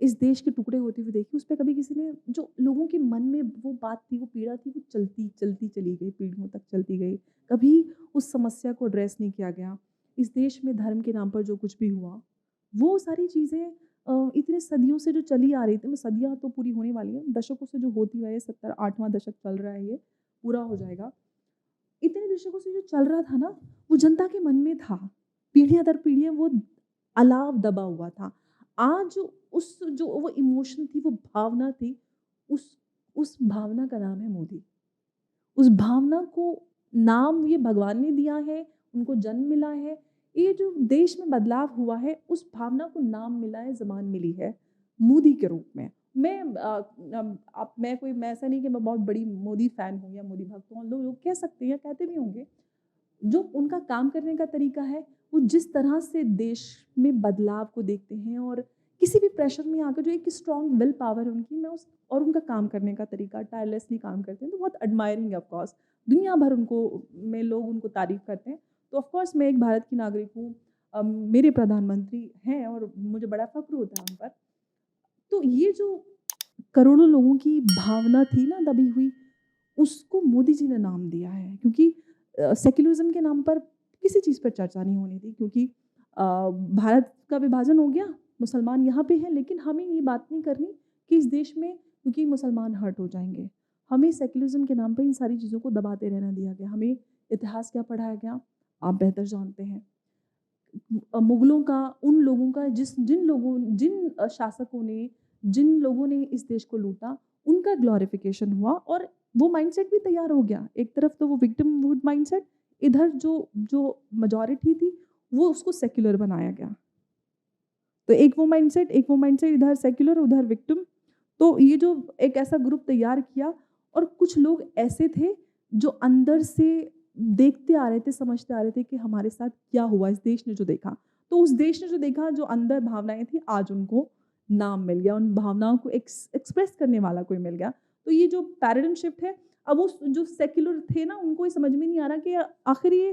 इस देश के टुकड़े होते हुए देखी, उस पे कभी किसी ने, जो लोगों के मन में वो बात थी, वो पीड़ा थी, वो चलती चली गई, पीढ़ियों तक चलती गई। कभी उस समस्या को एड्रेस नहीं किया गया। इस देश में धर्म के नाम पर जो कुछ भी हुआ, वो सारी चीज़ें इतने सदियों से जो चली आ रही थी, सदियाँ तो पूरी होने वाली हैं, दशकों से जो होती है, 8वां दशक चल रहा है, ये पूरा हो जाएगा। इतने दशकों से जो चल रहा था ना, वो जनता के मन में था, पीढ़ियाँ दर पीढ़ियाँ वो अलाव दबा हुआ था। आज उस जो वो इमोशन थी, वो भावना थी, उस भावना का नाम है मोदी। उस भावना को नाम ये भगवान ने दिया है, उनको जन्म मिला है। ये जो देश में बदलाव हुआ है, उस भावना को नाम मिला है, ज़बान मिली है मोदी के रूप में। मैं ऐसा नहीं कि मैं बहुत बड़ी मोदी फ़ैन हूँ या मोदी भक्त हूँ, लोग कह सकते हैं या कहते भी होंगे। जो उनका काम करने का तरीका है, वो जिस तरह से देश में बदलाव को देखते हैं और किसी भी प्रेशर में आकर जो एक स्ट्रॉन्ग विल पावर है उनकी, और उनका काम करने का तरीका, टायरलेसली काम करते हैं, तो बहुत एडमायरिंग है ऑफ कोर्स। दुनिया भर लोग उनको तारीफ़ करते हैं। तो ऑफ कोर्स मैं एक भारत की नागरिक हूँ, मेरे प्रधानमंत्री हैं और मुझे बड़ा फ़ख्र होता है उन पर। तो ये जो करोड़ों लोगों की भावना थी ना दबी हुई, उसको मोदी जी ने नाम दिया है, क्योंकि सेक्युलरिज़्म के नाम पर किसी चीज़ पर चर्चा नहीं होनी थी, क्योंकि भारत का विभाजन हो गया, मुसलमान यहाँ पे हैं, लेकिन हमें ये बात नहीं करनी कि इस देश में क्योंकि मुसलमान हर्ट हो जाएँगे। हमें सेक्युलरिज़्म के नाम पे इन सारी चीज़ों को दबाते रहने दिया गया। हमें इतिहास क्या पढ़ाया गया, आप बेहतर जानते हैं। मुगलों का, उन लोगों का जिन शासकों ने, जिन लोगों ने इस देश को लूटा, उनका ग्लोरिफिकेशन हुआ और वो माइंडसेट भी तैयार हो गया। एक तरफ तो वो विक्टिमहुड माइंडसेट, इधर जो जो मेजॉरिटी थी, वो उसको सेक्युलर बनाया गया। तो एक वो माइंडसेट, इधर सेक्युलर, उधर विक्टिम। तो ये जो एक ऐसा ग्रुप तैयार किया, और कुछ लोग ऐसे थे जो अंदर से देखते आ रहे थे, समझते आ रहे थे कि हमारे साथ क्या हुआ, इस देश ने जो देखा। तो उस देश ने जो देखा, जो अंदर भावनाएं थी, आज उनको नाम मिल गया, उन भावनाओं को एक्सप्रेस करने वाला कोई मिल गया। तो ये जो पैराडाइम शिफ्ट है, अब वो जो सेक्युलर थे ना, उनको ये समझ में नहीं आ रहा कि आखिर ये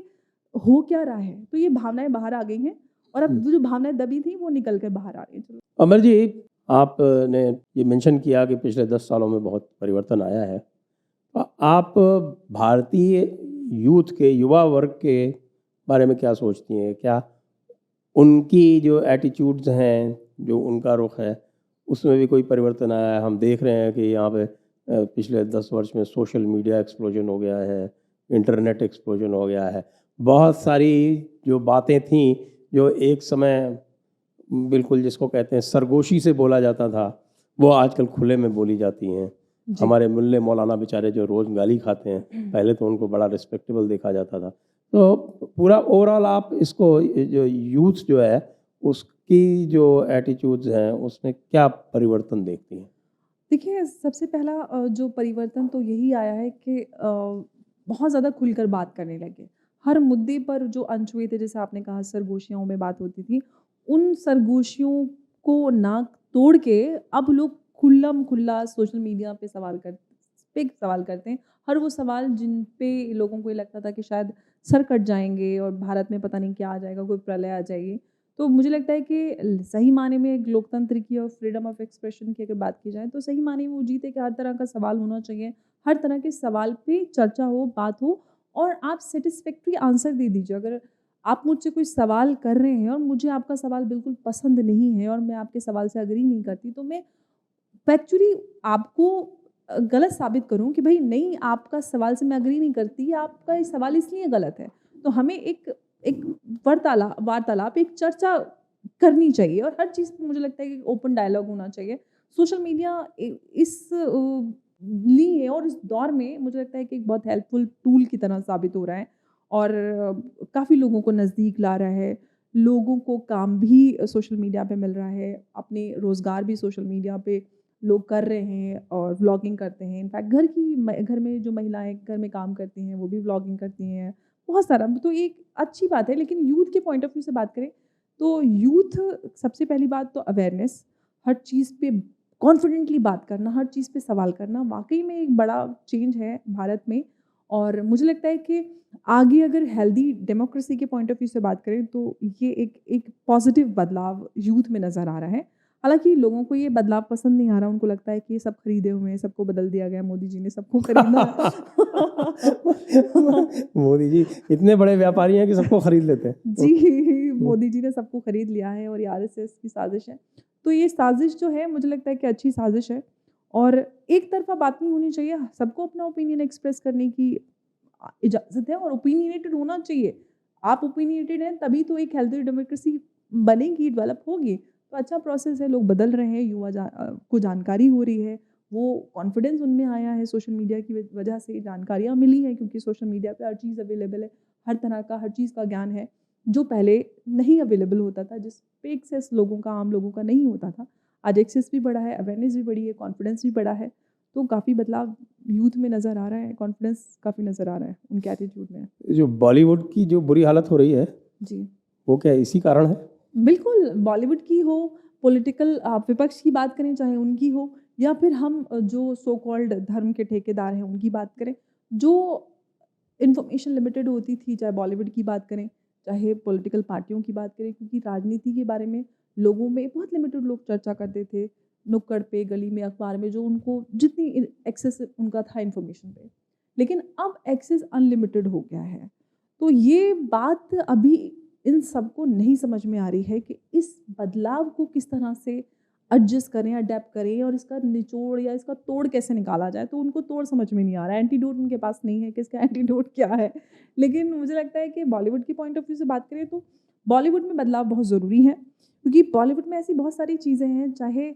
हो क्या रहा है। तो ये भावनाएं बाहर आ गई हैं, और अब जो भावनाएं दबी थी वो निकल कर बाहर आ रही हैं। चलो। अमर जी, आपने ये मेंशन किया कि पिछले 10 सालों में बहुत परिवर्तन आया है। आप भारतीय यूथ के, युवा वर्ग के बारे में क्या सोचती हैं? क्या उनकी जो एटीट्यूड्स हैं, जो उनका रुख है, उसमें भी कोई परिवर्तन आया है? हम देख रहे हैं कि यहाँ पे पिछले 10 वर्ष में सोशल मीडिया एक्सप्लोजन हो गया है, इंटरनेट एक्सप्लोजन हो गया है। बहुत सारी जो बातें थीं, जो एक समय बिल्कुल जिसको कहते हैं सरगोशी से बोला जाता था, वो आजकल खुले में बोली जाती हैं। जी। हमारे मुल्ले मौलाना बेचारे जो रोज़ गाली खाते हैं, पहले तो उनको बड़ा रिस्पेक्टेबल देखा जाता था। तो पूरा ओवरऑल आप इसको, जो यूथ जो है, उसकी जो एटीट्यूड्स हैं, उसमें क्या परिवर्तन देखती हैं? देखिए, सबसे पहला जो परिवर्तन तो यही आया है कि बहुत ज़्यादा खुलकर बात करने लगे। हर मुद्दे पर जो अनछुए थे, जैसे आपने कहा सरगोशियों में बात होती थी, उन सरगोशियों को नाक तोड़ के अब लोग खुल्लम-खुल्ला सोशल मीडिया पे सवाल करते हैं। हर वो सवाल जिन पे लोगों को ये लगता था कि शायद सर कट जाएँगे और भारत में पता नहीं क्या आ जाएगा, कोई प्रलय आ जाएगी। तो मुझे लगता है कि सही मायने में एक लोकतंत्र की और फ्रीडम ऑफ एक्सप्रेशन की अगर बात की जाए, तो सही मायने में वो जीत है कि हर तरह का सवाल होना चाहिए। हर तरह के सवाल पे चर्चा हो, बात हो, और आप सैटिस्फैक्टरी आंसर दे दीजिए। अगर आप मुझसे कोई सवाल कर रहे हैं और मुझे आपका सवाल बिल्कुल पसंद नहीं है और मैं आपके सवाल से एग्री नहीं करती, तो मैं फैक्चुअली आपको गलत साबित करूँ कि भई नहीं, आपका सवाल से मैं एग्री नहीं करती, आपका ये सवाल इसलिए गलत है। तो हमें एक एक वार्तालाप, एक चर्चा करनी चाहिए, और हर चीज़ पे मुझे लगता है कि ओपन डायलॉग होना चाहिए। सोशल मीडिया इस लिए और इस दौर में मुझे लगता है कि एक बहुत हेल्पफुल टूल की तरह साबित हो रहा है, और काफ़ी लोगों को नज़दीक ला रहा है। लोगों को काम भी सोशल मीडिया पे मिल रहा है, अपने रोज़गार भी सोशल मीडिया पे लोग कर रहे हैं और व्लॉगिंग करते हैं। इनफैक्ट घर में जो महिलाएँ घर में काम करती हैं, वो भी व्लॉगिंग करती हैं। बहुत सारा, तो एक अच्छी बात है। लेकिन यूथ के पॉइंट ऑफ व्यू से बात करें, तो यूथ, सबसे पहली बात तो अवेयरनेस, हर चीज़ पे कॉन्फिडेंटली बात करना, हर चीज़ पे सवाल करना, वाक़ई में एक बड़ा चेंज है भारत में। और मुझे लगता है कि आगे अगर हेल्दी डेमोक्रेसी के पॉइंट ऑफ व्यू से बात करें, तो ये एक पॉजिटिव बदलाव यूथ में नज़र आ रहा है। हालाँकि लोगों को ये बदलाव पसंद नहीं आ रहा, उनको लगता है कि ये सब खरीदे हुए हैं, सबको बदल दिया गया, मोदी जी ने सबको खरीदना है। मोदी जी इतने बड़े व्यापारी हैं कि सबको खरीद लेते हैं। जी, मोदी जी ने सबको खरीद लिया है और ये आरएसएस की साजिश है। तो ये साजिश जो है, मुझे लगता है कि अच्छी साजिश है, और एक तरफ़ा बात नहीं होनी चाहिए। सबको अपना ओपिनियन एक्सप्रेस करने की इजाज़त है, और ओपिनियनेटेड होना चाहिए। आप ओपिनियनेटेड हैं तभी तो एक हेल्दी डेमोक्रेसी बनेगी, डेवलप होगी। तो अच्छा प्रोसेस है, लोग बदल रहे हैं, को जानकारी हो रही है, वो कॉन्फिडेंस उनमें आया है, सोशल मीडिया की वजह से जानकारियाँ मिली हैं, क्योंकि सोशल मीडिया पे हर चीज़ अवेलेबल है, हर तरह का, हर चीज़ का ज्ञान है, जो पहले नहीं अवेलेबल होता था, जिस पे एक्सेस लोगों का, आम लोगों का नहीं होता था। आज एक्सेस भी बढ़ा है, अवेयरनेस भी बढ़ी है, कॉन्फिडेंस भी बढ़ा है। तो काफ़ी बदलाव यूथ में नज़र आ रहा है, कॉन्फिडेंस काफ़ी नज़र आ रहा है उनके एटीट्यूड में। जो बॉलीवुड की जो बुरी हालत हो रही है, जी। वो क्या इसी कारण है? बिल्कुल, बॉलीवुड की हो, पॉलिटिकल विपक्ष की बात करें, चाहे उनकी हो, या फिर हम जो सो कॉल्ड धर्म के ठेकेदार हैं, उनकी बात करें, जो इन्फॉर्मेशन लिमिटेड होती थी, चाहे बॉलीवुड की बात करें, चाहे पॉलिटिकल पार्टियों की बात करें, क्योंकि राजनीति के बारे में लोगों में बहुत लिमिटेड लोग चर्चा करते थे, नुक्कड़ पे, गली में, अखबार में, जो उनको जितनी एक्सेस उनका था इन्फॉर्मेशन पे। लेकिन अब एक्सेस अनलिमिटेड हो गया है। तो ये बात अभी इन सबको नहीं समझ में आ रही है कि इस बदलाव को किस तरह से एडजस्ट करें, अडेप्ट करें और इसका निचोड़ या इसका तोड़ कैसे निकाला जाए। तो उनको तोड़ समझ में नहीं आ रहा है, एंटीडोट उनके पास नहीं है कि इसका एंटीडोट क्या है। लेकिन मुझे लगता है कि बॉलीवुड की पॉइंट ऑफ व्यू से बात करें तो बॉलीवुड में बदलाव बहुत ज़रूरी है, क्योंकि बॉलीवुड में ऐसी बहुत सारी चीज़ें हैं, चाहे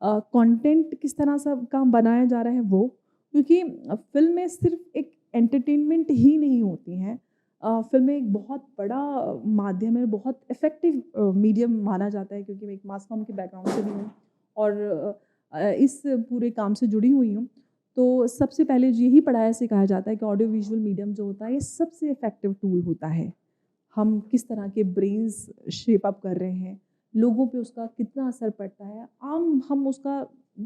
कंटेंट किस तरह से का बनाया जा रहा है वो, क्योंकि फ़िल्में सिर्फ एक एंटरटेनमेंट ही नहीं होती हैं। फ़िल्में एक बहुत बड़ा माध्यम है, बहुत इफ़ेक्टिव मीडियम माना जाता है, क्योंकि मैं एक मास कॉम के बैकग्राउंड से भी हूँ और इस पूरे काम से जुड़ी हुई हूँ। तो सबसे पहले यही पढ़ाया सिखाया जाता है कि ऑडियो विजुअल मीडियम जो होता है, ये सबसे इफ़ेक्टिव टूल होता है। हम किस तरह के ब्रेन्स शेप अप कर रहे हैं, लोगों पे उसका कितना असर पड़ता है। हम उसका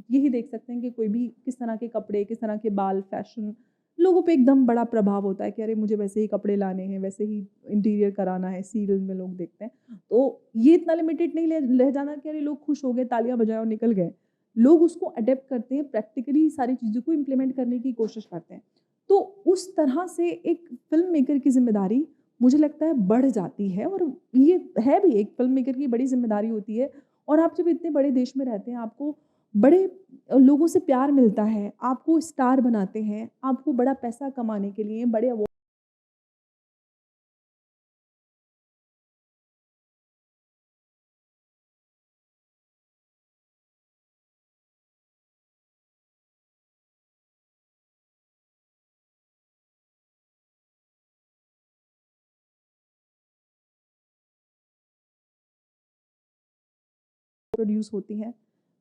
यही देख सकते हैं कि कोई भी किस तरह के कपड़े, किस तरह के बाल, फ़ैशन, लोगों पे एकदम बड़ा प्रभाव होता है कि अरे मुझे वैसे ही कपड़े लाने हैं, वैसे ही इंटीरियर कराना है, सीरियल में लोग देखते हैं। तो ये इतना लिमिटेड नहीं रह जाना कि अरे लोग खुश हो गए, तालियाँ बजाए और निकल गए। लोग उसको अडैप्ट करते हैं, प्रैक्टिकली सारी चीज़ों को इम्प्लीमेंट करने की कोशिश करते हैं। तो उस तरह से एक फ़िल्म मेकर की ज़िम्मेदारी मुझे लगता है बढ़ जाती है, और ये है भी एक फ़िल्म मेकर की बड़ी ज़िम्मेदारी होती है। और आप जब इतने बड़े देश में रहते हैं, आपको बड़े लोगों से प्यार मिलता है, आपको स्टार बनाते हैं, आपको बड़ा पैसा कमाने के लिए बड़े अवार्ड प्रोड्यूस होती हैं।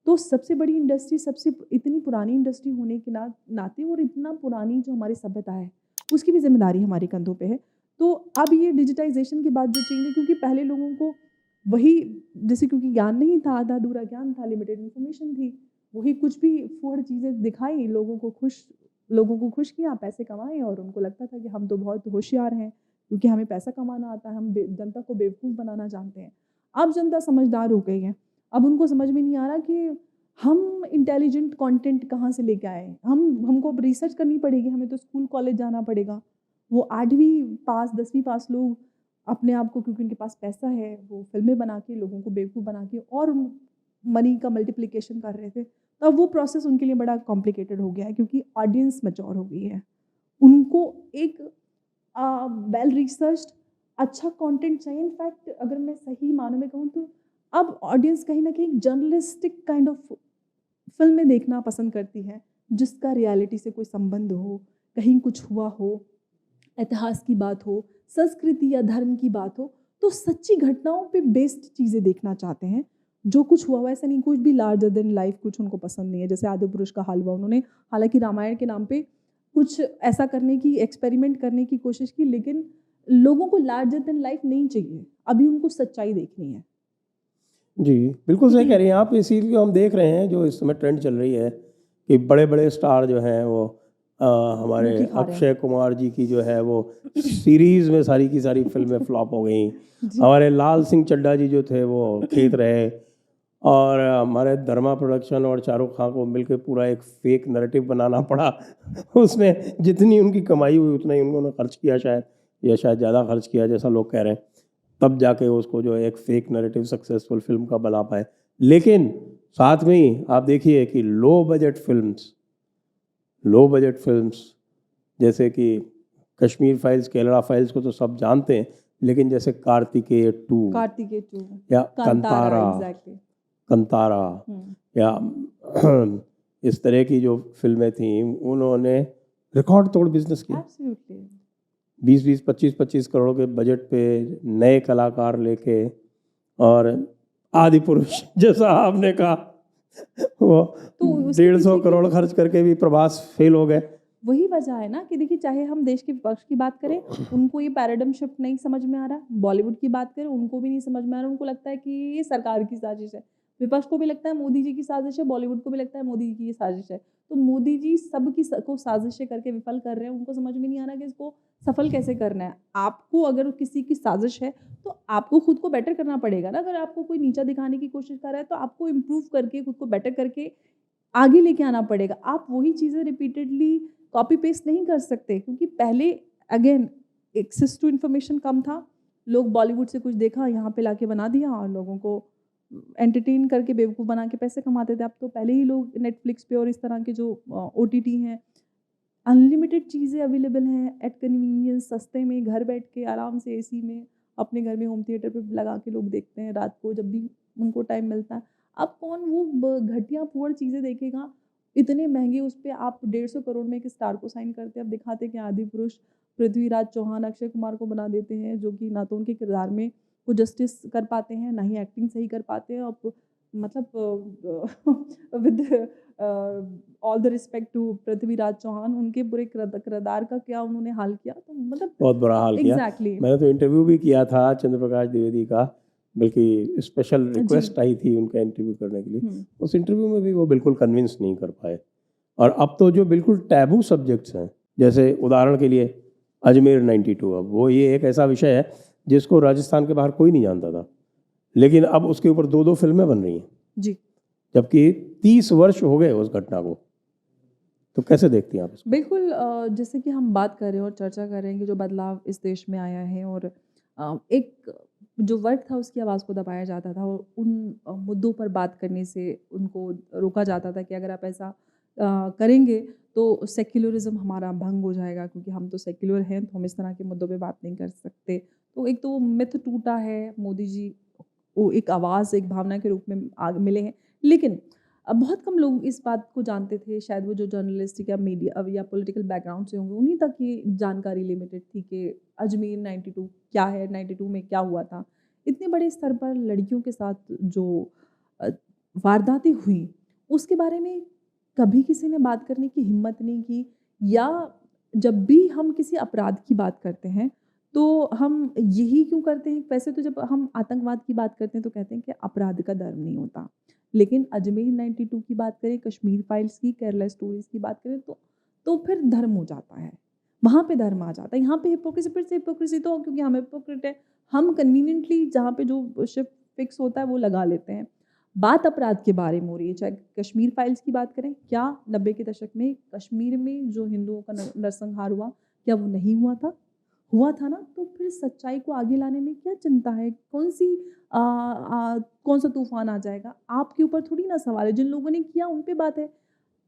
तो सबसे बड़ी इंडस्ट्री, सबसे इतनी पुरानी इंडस्ट्री होने के नाते और इतना पुरानी जो हमारी सभ्यता है, उसकी भी ज़िम्मेदारी हमारे कंधों पे है। तो अब ये डिजिटाइज़ेशन के बाद जो चेंज है, क्योंकि पहले लोगों को वही, जैसे क्योंकि ज्ञान नहीं था, आधा-अधूरा ज्ञान था, लिमिटेड इन्फॉर्मेशन थी, वही कुछ भी फूहड़ चीज़ें दिखाई, लोगों को खुश किया, पैसे कमाए, और उनको लगता था कि हम तो बहुत होशियार हैं, क्योंकि हमें पैसा कमाना आता है, हम जनता को बेवकूफ़ बनाना जानते हैं। अब जनता समझदार हो गई है। अब उनको समझ में नहीं आ रहा कि हम इंटेलिजेंट कंटेंट कहाँ से लेके आए। हमको अब रिसर्च करनी पड़ेगी, हमें तो स्कूल कॉलेज जाना पड़ेगा। वो 8वीं पास 10वीं पास लोग अपने आप को, क्योंकि उनके पास पैसा है, वो फ़िल्में बना के लोगों को बेवकूफ़ बना के और मनी का मल्टीप्लिकेशन कर रहे थे। तो अब वो प्रोसेस उनके लिए बड़ा कॉम्प्लिकेटेड हो गया है, क्योंकि ऑडियंस मैच्योर हो गई है। उनको एक वेल रिसर्च्ड अच्छा कंटेंट चाहिए। इनफैक्ट अगर मैं सही मानों में कहूँ तो अब ऑडियंस कहीं न कहीं जर्नलिस्टिक काइंड ऑफ फ़िल्में देखना पसंद करती है, जिसका रियलिटी से कोई संबंध हो, कहीं कुछ हुआ हो, इतिहास की बात हो, संस्कृति या धर्म की बात हो, तो सच्ची घटनाओं पे बेस्ड चीज़ें देखना चाहते हैं। जो कुछ हुआ ऐसा नहीं, कुछ भी लार्जर देन लाइफ कुछ उनको पसंद नहीं है। जैसे आदिपुरुष का हाल हुआ, उन्होंने हालाँकि रामायण के नाम पे कुछ ऐसा करने की, एक्सपेरिमेंट करने की कोशिश की, लेकिन लोगों को लार्जर देन लाइफ नहीं चाहिए। अभी उनको सच्चाई देखनी है। जी, बिल्कुल सही कह रही हैं आप। इसीलिए हम देख रहे हैं जो इस समय ट्रेंड चल रही है कि बड़े-बड़े स्टार जो हैं वो हमारे मुँह की खा रहे हैं। अक्षय कुमार जी की जो है वो सीरीज़ में सारी की सारी फ़िल्में फ्लॉप हो गईं। जी। हमारे लाल सिंह चड्ढा जी जो थे वो खेत रहे, और हमारे धर्मा प्रोडक्शन और शाहरुख खान को मिलके पूरा एक फेक नैरेटिव बनाना पड़ा। उसमें जितनी उनकी कमाई हुई उतना ही उन्होंने खर्च किया शायद, या शायद ज़्यादा खर्च किया जैसा लोग कह रहे हैं। तब जाके उसको जो है एक फेक नैरेटिव सक्सेसफुल फिल्म का बना पाए। लेकिन साथ में ही आप देखिए कि लो बजट फिल्म्स जैसे कि कश्मीर फाइल्स, केरला फाइल्स को तो सब जानते हैं, लेकिन जैसे कार्तिकेय 2 कार्तिकेय 2, या कांतारा, एग्ज़ैक्टली। कंतारा हुँ। या इस तरह की जो फिल्में थीं, उन्होंने रिकॉर्ड तोड़ बिजनेस किया। एब्सोल्युटली। 20-20, 25-25 करोड़ के बजट पे नए कलाकार लेके, और आदि पुरुष जैसा आपने कहा वो तो उसके 150 पीछे करोड़ की खर्च करके भी प्रभास फेल हो गए। वही वजह है ना कि देखिए, चाहे हम देश के विपक्ष की बात करें, उनको ये पैराडाइम शिफ्ट नहीं समझ में आ रहा। बॉलीवुड की बात करें, उनको भी नहीं समझ में आ रहा। उनको लगता है कि ये सरकार की साजिश है। विपक्ष को भी लगता है मोदी जी की साजिश है, बॉलीवुड को भी लगता है मोदी जी की ये साजिश है। तो मोदी जी को साजिशें करके विफल कर रहे हैं, उनको समझ में नहीं आ रहा कि इसको सफल कैसे करना है। आपको अगर किसी की साजिश है तो आपको खुद को बेटर करना पड़ेगा ना। अगर आपको कोई नीचा दिखाने की कोशिश कर रहा है तो आपको इम्प्रूव करके खुद को बेटर करके आगे लेके आना पड़ेगा। आप वही चीज़ें रिपीटेडली कॉपी पेस्ट नहीं कर सकते, क्योंकि पहले अगेन एक्सेस टू इन्फॉर्मेशन कम था। लोग बॉलीवुड से कुछ देखा, यहाँ पे लाके बना दिया और लोगों को एंटरटेन करके बेवकूफ़ बना के पैसे कमाते थे। अब तो पहले ही लोग नेटफ्लिक्स पे और इस तरह के जो OTT हैं, अनलिमिटेड चीज़ें अवेलेबल हैं एट कन्वीनियंस, सस्ते में, घर बैठ के आराम से AC में अपने घर में होम थिएटर पे लगा के लोग देखते हैं रात को जब भी उनको टाइम मिलता है। अब कौन वो घटिया पुअर चीज़ें देखेगा? इतने महंगे उस पे आप 150 करोड़ में एक स्टार को साइन करते हैं। अब दिखाते हैं कि आदिपुरुष पृथ्वीराज चौहान अक्षय कुमार को बना देते हैं, जो कि ना तो उनके किरदार में वो जस्टिस कर पाते हैं, ना ही एक्टिंग सही कर पाते हैं। अब मतलब with all the respect to Prithviraj Chauhan, उनके पूरे किरदार का क्या उन्होंने हाल किया, तो मतलब बहुत बुरा हाल किया। एग्जैक्टली मैंने तो इंटरव्यू भी किया था चंद्र प्रकाश द्विवेदी का, बल्कि स्पेशल रिक्वेस्ट आई थी उनका इंटरव्यू करने के लिए। उस इंटरव्यू में भी वो बिल्कुल कन्विंस नहीं कर पाए। और अब तो जो बिल्कुल टैबू सब्जेक्ट्स हैं, जैसे उदाहरण के लिए अजमेर 92, अब वो ये एक ऐसा विषय है जिसको राजस्थान के बाहर कोई नहीं जानता था, लेकिन अब उसके ऊपर 2-2 फिल्में बन रही हैं जी। जबकि 30 वर्ष हो गए उस घटना को। तो कैसे देखती हैं आप इसको? बिल्कुल जैसे कि हम बात कर रहे हैं और चर्चा कर रहे हैं कि जो बदलाव इस देश में आया है, और एक जो वर्ग था उसकी आवाज़ को दबाया जाता था और उन मुद्दों पर बात करने से उनको रोका जाता था कि अगर आप ऐसा करेंगे तो सेक्युलरिज्म हमारा भंग हो जाएगा, क्योंकि हम तो सेक्युलर हैं तो हम इस तरह के मुद्दों पे बात नहीं कर सकते। तो एक तो मिथ टूटा है, मोदी जी वो एक आवाज़, एक भावना के रूप में मिले हैं। लेकिन अब बहुत कम लोग इस बात को जानते थे, शायद वो जो जर्नलिस्टिक या मीडिया या पॉलिटिकल बैकग्राउंड से होंगे, उन्हीं तक ये जानकारी लिमिटेड थी कि अजमेर 92 क्या है, 92 में क्या हुआ था। इतने बड़े स्तर पर लड़कियों के साथ जो वारदातें हुई, उसके बारे में कभी किसी ने बात करने की हिम्मत नहीं की। या जब भी हम किसी अपराध की बात करते हैं तो हम यही क्यों करते हैं, वैसे तो जब हम आतंकवाद की बात करते हैं तो कहते हैं कि अपराध का धर्म नहीं होता, लेकिन अजमेर 92 की बात करें, कश्मीर फाइल्स की, केरला स्टोरीज की बात करें तो फिर धर्म हो जाता है, वहाँ पे धर्म आ जाता है। यहाँ पे हिपोक्रेसी, फिर से हिपोक्रेसी तो क्योंकि हम हिपोक्रेट है, हम कन्वीनियंटली जहाँ पे जो शिफ्ट फिक्स होता है वो लगा लेते हैं। बात अपराध के बारे में हो रही है, चाहे कश्मीर फाइल्स की बात करें, क्या 90 के दशक में कश्मीर में जो हिंदुओं का नरसंहार हुआ, क्या वो नहीं हुआ था? हुआ था ना। तो फिर सच्चाई को आगे लाने में क्या चिंता है? कौन सा तूफान आ जाएगा? आपके ऊपर थोड़ी ना सवाल है, जिन लोगों ने किया उन पे बात है।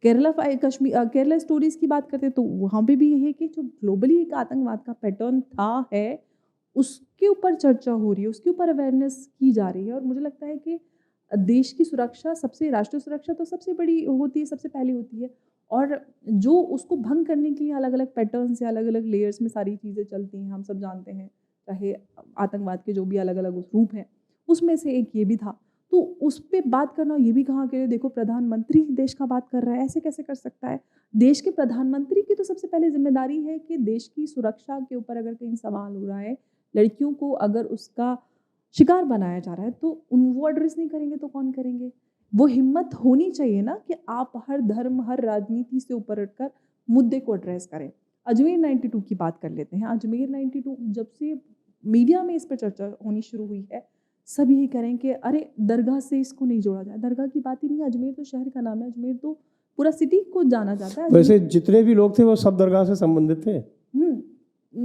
केरला स्टोरीज की बात करते तो वहाँ पे भी यही है कि जो ग्लोबली एक आतंकवाद का पैटर्न था है, उसके ऊपर चर्चा हो रही है, उसके ऊपर अवेयरनेस की जा रही है। और मुझे लगता है कि देश की सुरक्षा, राष्ट्रीय सुरक्षा तो सबसे बड़ी होती है, सबसे पहले होती है, और जो उसको भंग करने के लिए अलग अलग पैटर्न से, अलग अलग लेयर्स में सारी चीज़ें चलती हैं, हम सब जानते हैं। चाहे आतंकवाद के जो भी अलग अलग रूप हैं, उसमें से एक ये भी था। तो उस पर बात करना, ये भी कहा कि देखो प्रधानमंत्री देश का बात कर रहा है, ऐसे कैसे कर सकता है? देश के प्रधानमंत्री की तो सबसे पहले जिम्मेदारी है कि देश की सुरक्षा के ऊपर अगर कहीं सवाल हो रहा है, लड़कियों को अगर उसका शिकार बनाया जा रहा है, तो वो एड्रेस नहीं करेंगे तो कौन करेंगे? वो हिम्मत होनी चाहिए ना कि आप हर धर्म, हर राजनीति से ऊपर उठकर मुद्दे को एड्रेस करें। अजमेर 92 की बात कर लेते हैं। अजमेर 92 जब से मीडिया में इस पर चर्चा होनी शुरू हुई है, सब यही करें कि अरे दरगाह से इसको नहीं जोड़ा जाए। दरगाह की बात ही नहीं है, अजमेर तो शहर का नाम है, अजमेर तो पूरा सिटी को जाना जाता है। वैसे जितने भी लोग थे वो सब दरगाह से संबंधित थे।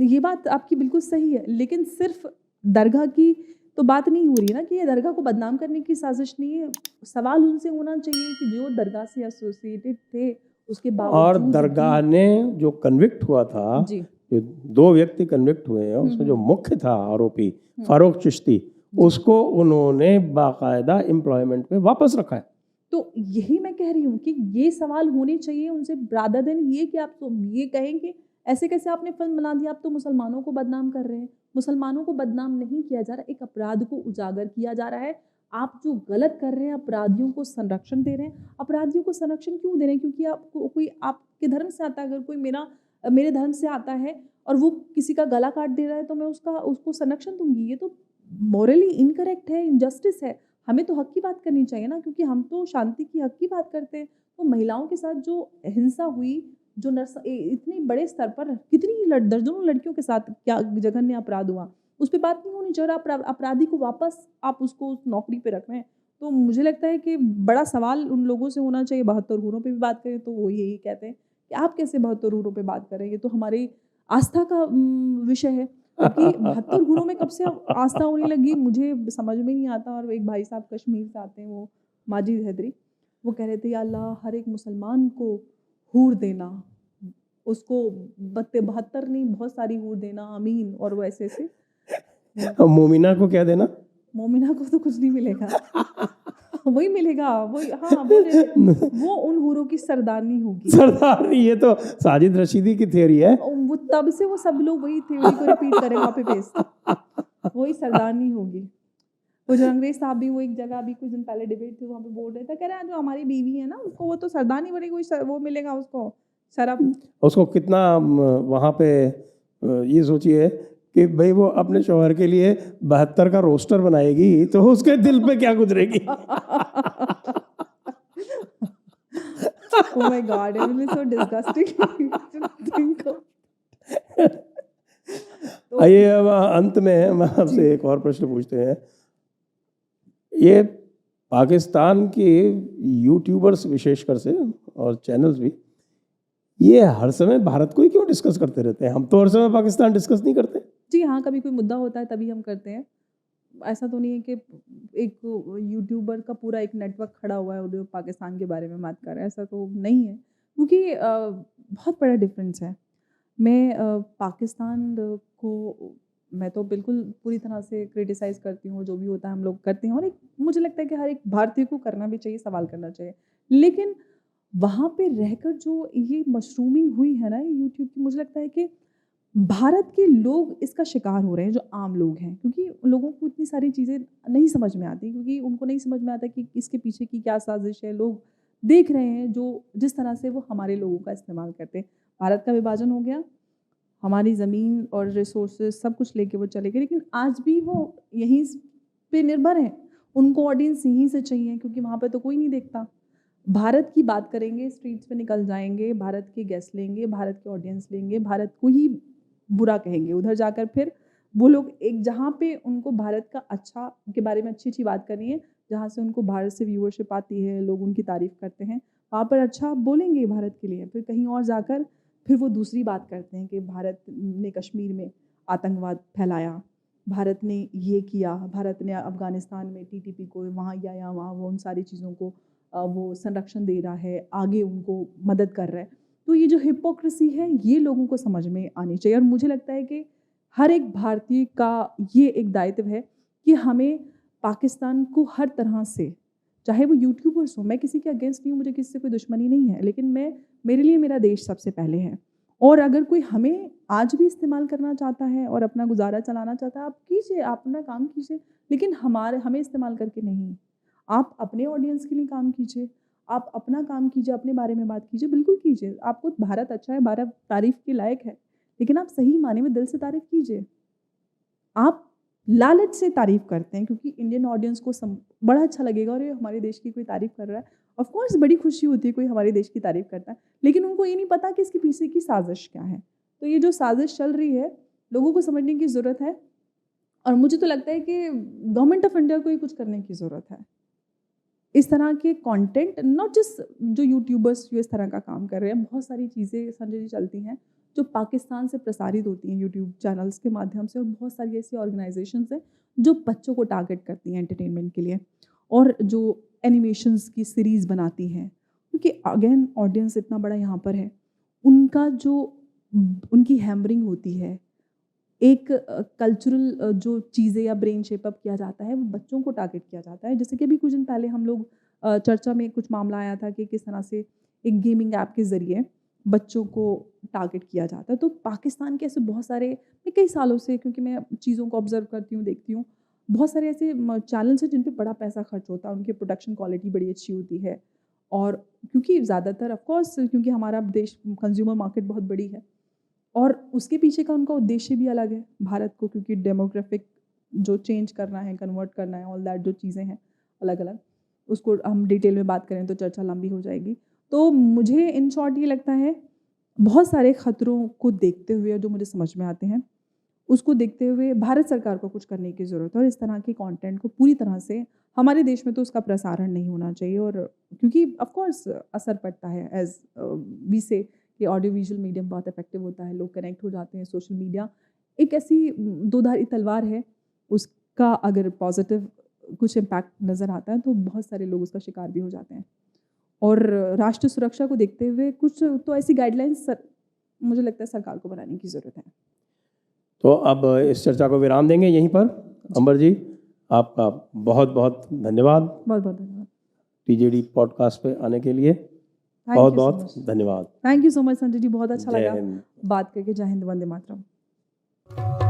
ये बात आपकी बिल्कुल सही है, लेकिन सिर्फ दरगाह की तो बात नहीं हो रही ना कि ये दरगाह को बदनाम करने की साजिश नहीं है। सवाल उनसे होना चाहिए कि जो दरगाह से एसोसिएटेड थे, उसके बावजूद और दरगाह ने जो कन्विक्ट हुआ था, जी जो 2 व्यक्ति कन्विक्ट हुए हैं, उसमें जो मुख्य था आरोपी फारूक चिश्ती, उसको उन्होंने बाकायदा एम्प्लॉयमेंट में वापस रखा है। तो यही मैं कह रही हूँ कि ये सवाल होने चाहिए उनसे, रादर देन ये कि आप तो ये कहेंगे ऐसे कैसे आपने फिल्म बना दी, आप तो मुसलमानों को बदनाम कर रहे हैं। मुसलमानों को बदनाम नहीं किया जा रहा, एक अपराध को उजागर किया जा रहा है। आप जो गलत कर रहे हैं, अपराधियों को संरक्षण दे रहे हैं। अपराधियों को संरक्षण क्यों दे रहे हैं? क्योंकि आपको कोई आपके धर्म से आता है, अगर कोई मेरे धर्म से आता है और वो किसी का गला काट दे रहा है तो मैं उसको संरक्षण दूंगी, ये तो मॉरली इनकरेक्ट है, इनजस्टिस है। हमें तो हक की बात करनी चाहिए ना, क्योंकि हम तो शांति की हक की बात करते हैं। तो महिलाओं के साथ जो हिंसा हुई, जो इतने बड़े स्तर पर कितनी दर्जनों लड़कियों के साथ क्या जघन्य अपराध हुआ, उस पर बात नहीं होनी चाहिए। और अपराधी को वापस आप उसको उस नौकरी पे रख रहे हैं। तो मुझे लगता है कि बड़ा सवाल उन लोगों से होना चाहिए। 72 हूरों पे भी बात करें तो वो यही कहते हैं कि आप कैसे 72 हूरों पे बात कर रहे हैं, ये तो हमारी आस्था का विषय है। क्योंकि 72 हूरों में कब से आस्था होने लगी मुझे समझ में नहीं आता। और एक भाई साहब कश्मीर से आते हैं, वो माजिद हैदरी, वो कह रहे थे या अल्लाह हर एक मुसलमान को हूर देना, उसको 72 नहीं बहुत सारी हूर देना, आमीन। और वो ऐसे ऐसे मोमिना को क्या देना? मोमिना को तो कुछ नहीं मिलेगा। वही मिलेगा, वही। हाँ, बोल रहे थे वो उन हूरों की सरदारनी होगी। सरदारनी, ये तो साजिद रशीदी की थ्योरी है। वो तब से वो सब लोग वही थ्योरी को रिपीट करें, कॉपी पेस्ट, वही सरदारनी होगी। वो जो अंग्रेज साहब भी, वो एक जगह अभी कुछ दिन पहले डिबेट थी, वहाँ पे बोल रहे थे, कह रहे हैं जो हमारी बीवी है ना, उसको वो तो सरदारनी बनेगी, वो मिलेगा उसको शराब। उसको कितना वहाँ पे ये सोचिए कि भाई वो अपने शौहर के लिए 72 का रोस्टर बनाएगी तो उसके दिल पे क्या गुजरेगी। Oh my God, it is so disgusting to think of. तो आइए अब अंत में हम आपसे एक और प्रश्न पूछते हैं। ये पाकिस्तान के यूट्यूबर्स विशेषकर से और चैनल्स भी, ये हर समय भारत को ही क्यों डिस्कस करते रहते हैं? हम तो हर समय पाकिस्तान डिस्कस नहीं करते। जी हाँ, कभी कोई मुद्दा होता है तभी हम करते हैं। ऐसा तो नहीं है कि एक यूट्यूबर का पूरा एक नेटवर्क खड़ा हुआ है और जो पाकिस्तान के बारे में बात कर रहा है, ऐसा तो नहीं है। क्योंकि बहुत बड़ा डिफरेंस है। मैं पाकिस्तान को मैं तो बिल्कुल पूरी तरह से क्रिटिसाइज़ करती हूँ, जो भी होता है हम लोग करते हैं। और एक मुझे लगता है कि हर एक भारतीय को करना भी चाहिए, सवाल करना चाहिए। लेकिन वहाँ पे रहकर जो ये मशरूमिंग हुई है ना यूट्यूब की, मुझे लगता है कि भारत के लोग इसका शिकार हो रहे हैं, जो आम लोग हैं। क्योंकि लोगों को इतनी सारी चीज़ें नहीं समझ में आती, क्योंकि उनको नहीं समझ में आता कि इसके पीछे की क्या साजिश है। लोग देख रहे हैं जो जिस तरह से वो हमारे लोगों का इस्तेमाल करते हैं। भारत का विभाजन हो गया, हमारी ज़मीन और रिसोर्सेज सब कुछ लेके वो चले गए, लेकिन आज भी वो यहीं पे निर्भर हैं। उनको ऑडियंस यहीं से चाहिए, क्योंकि वहाँ पे तो कोई नहीं देखता। भारत की बात करेंगे, स्ट्रीट्स पे निकल जाएंगे, भारत के गेस्ट लेंगे, भारत के ऑडियंस लेंगे, भारत को ही बुरा कहेंगे। उधर जाकर फिर वो लोग एक जहाँ पे उनको भारत का अच्छा के बारे में अच्छी बात करनी है, जहाँ से उनको भारत से व्यूअरशिप आती है, लोग उनकी तारीफ़ करते हैं, वहाँ पर अच्छा बोलेंगे भारत के लिए। फिर कहीं और जाकर फिर वो दूसरी बात करते हैं कि भारत ने कश्मीर में आतंकवाद फैलाया, भारत ने ये किया, भारत ने अफ़गानिस्तान में टीटीपी को वहाँ या वहाँ वो उन सारी चीज़ों को वो संरक्षण दे रहा है, आगे उनको मदद कर रहा है। तो ये जो हिपोक्रेसी है, ये लोगों को समझ में आनी चाहिए। और मुझे लगता है कि हर एक भारतीय का ये एक दायित्व है कि हमें पाकिस्तान को हर तरह से, चाहे वो यूट्यूबर्स हो, मैं किसी के अगेंस्ट नहीं हूँ, मुझे किसी से कोई दुश्मनी नहीं है, लेकिन मेरे लिए मेरा देश सबसे पहले है। और अगर कोई हमें आज भी इस्तेमाल करना चाहता है और अपना गुजारा चलाना चाहता है, आप कीजिए, आप अपना काम कीजिए, लेकिन हमें इस्तेमाल करके नहीं। आप अपने ऑडियंस के लिए काम कीजिए, आप अपना काम कीजिए, अपने बारे में बात कीजिए, बिल्कुल कीजिए। आपको भारत अच्छा है, भारत तारीफ़ के लायक है, लेकिन आप सही माने में दिल से तारीफ़ कीजिए। आप लालच से तारीफ़ करते हैं क्योंकि इंडियन ऑडियंस को बड़ा अच्छा लगेगा और ये हमारे देश की कोई तारीफ़ कर रहा है। ऑफ कोर्स बड़ी खुशी होती है कोई हमारे देश की तारीफ़ करता है, लेकिन उनको ये नहीं पता कि इसके पीछे की साजिश क्या है। तो ये जो साजिश चल रही है, लोगों को समझने की ज़रूरत है। और मुझे तो लगता है कि गवर्नमेंट ऑफ इंडिया को ही कुछ करने की ज़रूरत है। इस तरह के कंटेंट, नॉट जस्ट जो यूट्यूबर्स जो इस तरह का काम कर रहे हैं, बहुत सारी चीज़ें संजय जी चलती हैं जो पाकिस्तान से प्रसारित होती हैं यूट्यूब चैनल्स के माध्यम से। और बहुत सारी ऐसी ऑर्गेनाइजेशंस हैं जो बच्चों को टारगेट करती हैं एंटरटेनमेंट के लिए, और जो एनिमेशंस की सीरीज़ बनाती हैं। क्योंकि अगेन ऑडियंस इतना बड़ा यहाँ पर है, उनका जो उनकी हैमरिंग होती है, एक कल्चरल जो चीज़ें या ब्रेन शेप अप किया जाता है, वो बच्चों को टारगेट किया जाता है। जैसे कि अभी कुछ दिन पहले हम लोग चर्चा में कुछ मामला आया था कि किस तरह से एक गेमिंग ऐप के ज़रिए बच्चों को टारगेट किया जाता है। तो पाकिस्तान के ऐसे बहुत सारे, मैं कई सालों से, क्योंकि मैं चीज़ों को ऑब्जर्व करती हूँ, देखती हूँ, बहुत सारे ऐसे चैनल्स हैं जिन पे बड़ा पैसा खर्च होता है, उनकी प्रोडक्शन क्वालिटी बड़ी अच्छी होती है। और क्योंकि ज़्यादातर ऑफकोर्स क्योंकि हमारा देश कंज्यूमर मार्केट बहुत बड़ी है, और उसके पीछे का उनका उद्देश्य भी अलग है। भारत को क्योंकि डेमोग्राफिक जो चेंज करना है, कन्वर्ट करना है, ऑल दैट जो चीज़ें हैं, अलग अलग, उसको हम डिटेल में बात करें तो चर्चा लंबी हो जाएगी। तो मुझे इन शॉर्ट ये लगता है, बहुत सारे खतरों को देखते हुए जो मुझे समझ में आते हैं, उसको देखते हुए भारत सरकार को कुछ करने की ज़रूरत है और इस तरह के कंटेंट को पूरी तरह से, हमारे देश में तो उसका प्रसारण नहीं होना चाहिए। और क्योंकि ऑफ कोर्स असर पड़ता है, एज वी से कि ऑडियो विजुअल मीडियम बहुत इफेक्टिव होता है, लोग कनेक्ट हो जाते हैं। सोशल मीडिया एक ऐसी दोधारी तलवार है, उसका अगर पॉजिटिव कुछ इम्पैक्ट नज़र आता है तो बहुत सारे लोग उसका शिकार भी हो जाते हैं। और राष्ट्रीय सुरक्षा को देखते हुए कुछ तो ऐसी गाइडलाइंस मुझे लगता है सरकार को बनाने की ज़रूरत है। तो अब इस चर्चा को विराम देंगे यहीं पर। अंबर जी, आपका बहुत बहुत धन्यवाद बहुत बहुत धन्यवाद। टीजेडी पॉडकास्ट पे आने के लिए। बहुत बहुत धन्यवाद। Thank you so much Sanjay ji, बहुत अच्छा जय लगा हिंद। बात करके। जय हिंद, वंदे मातरम।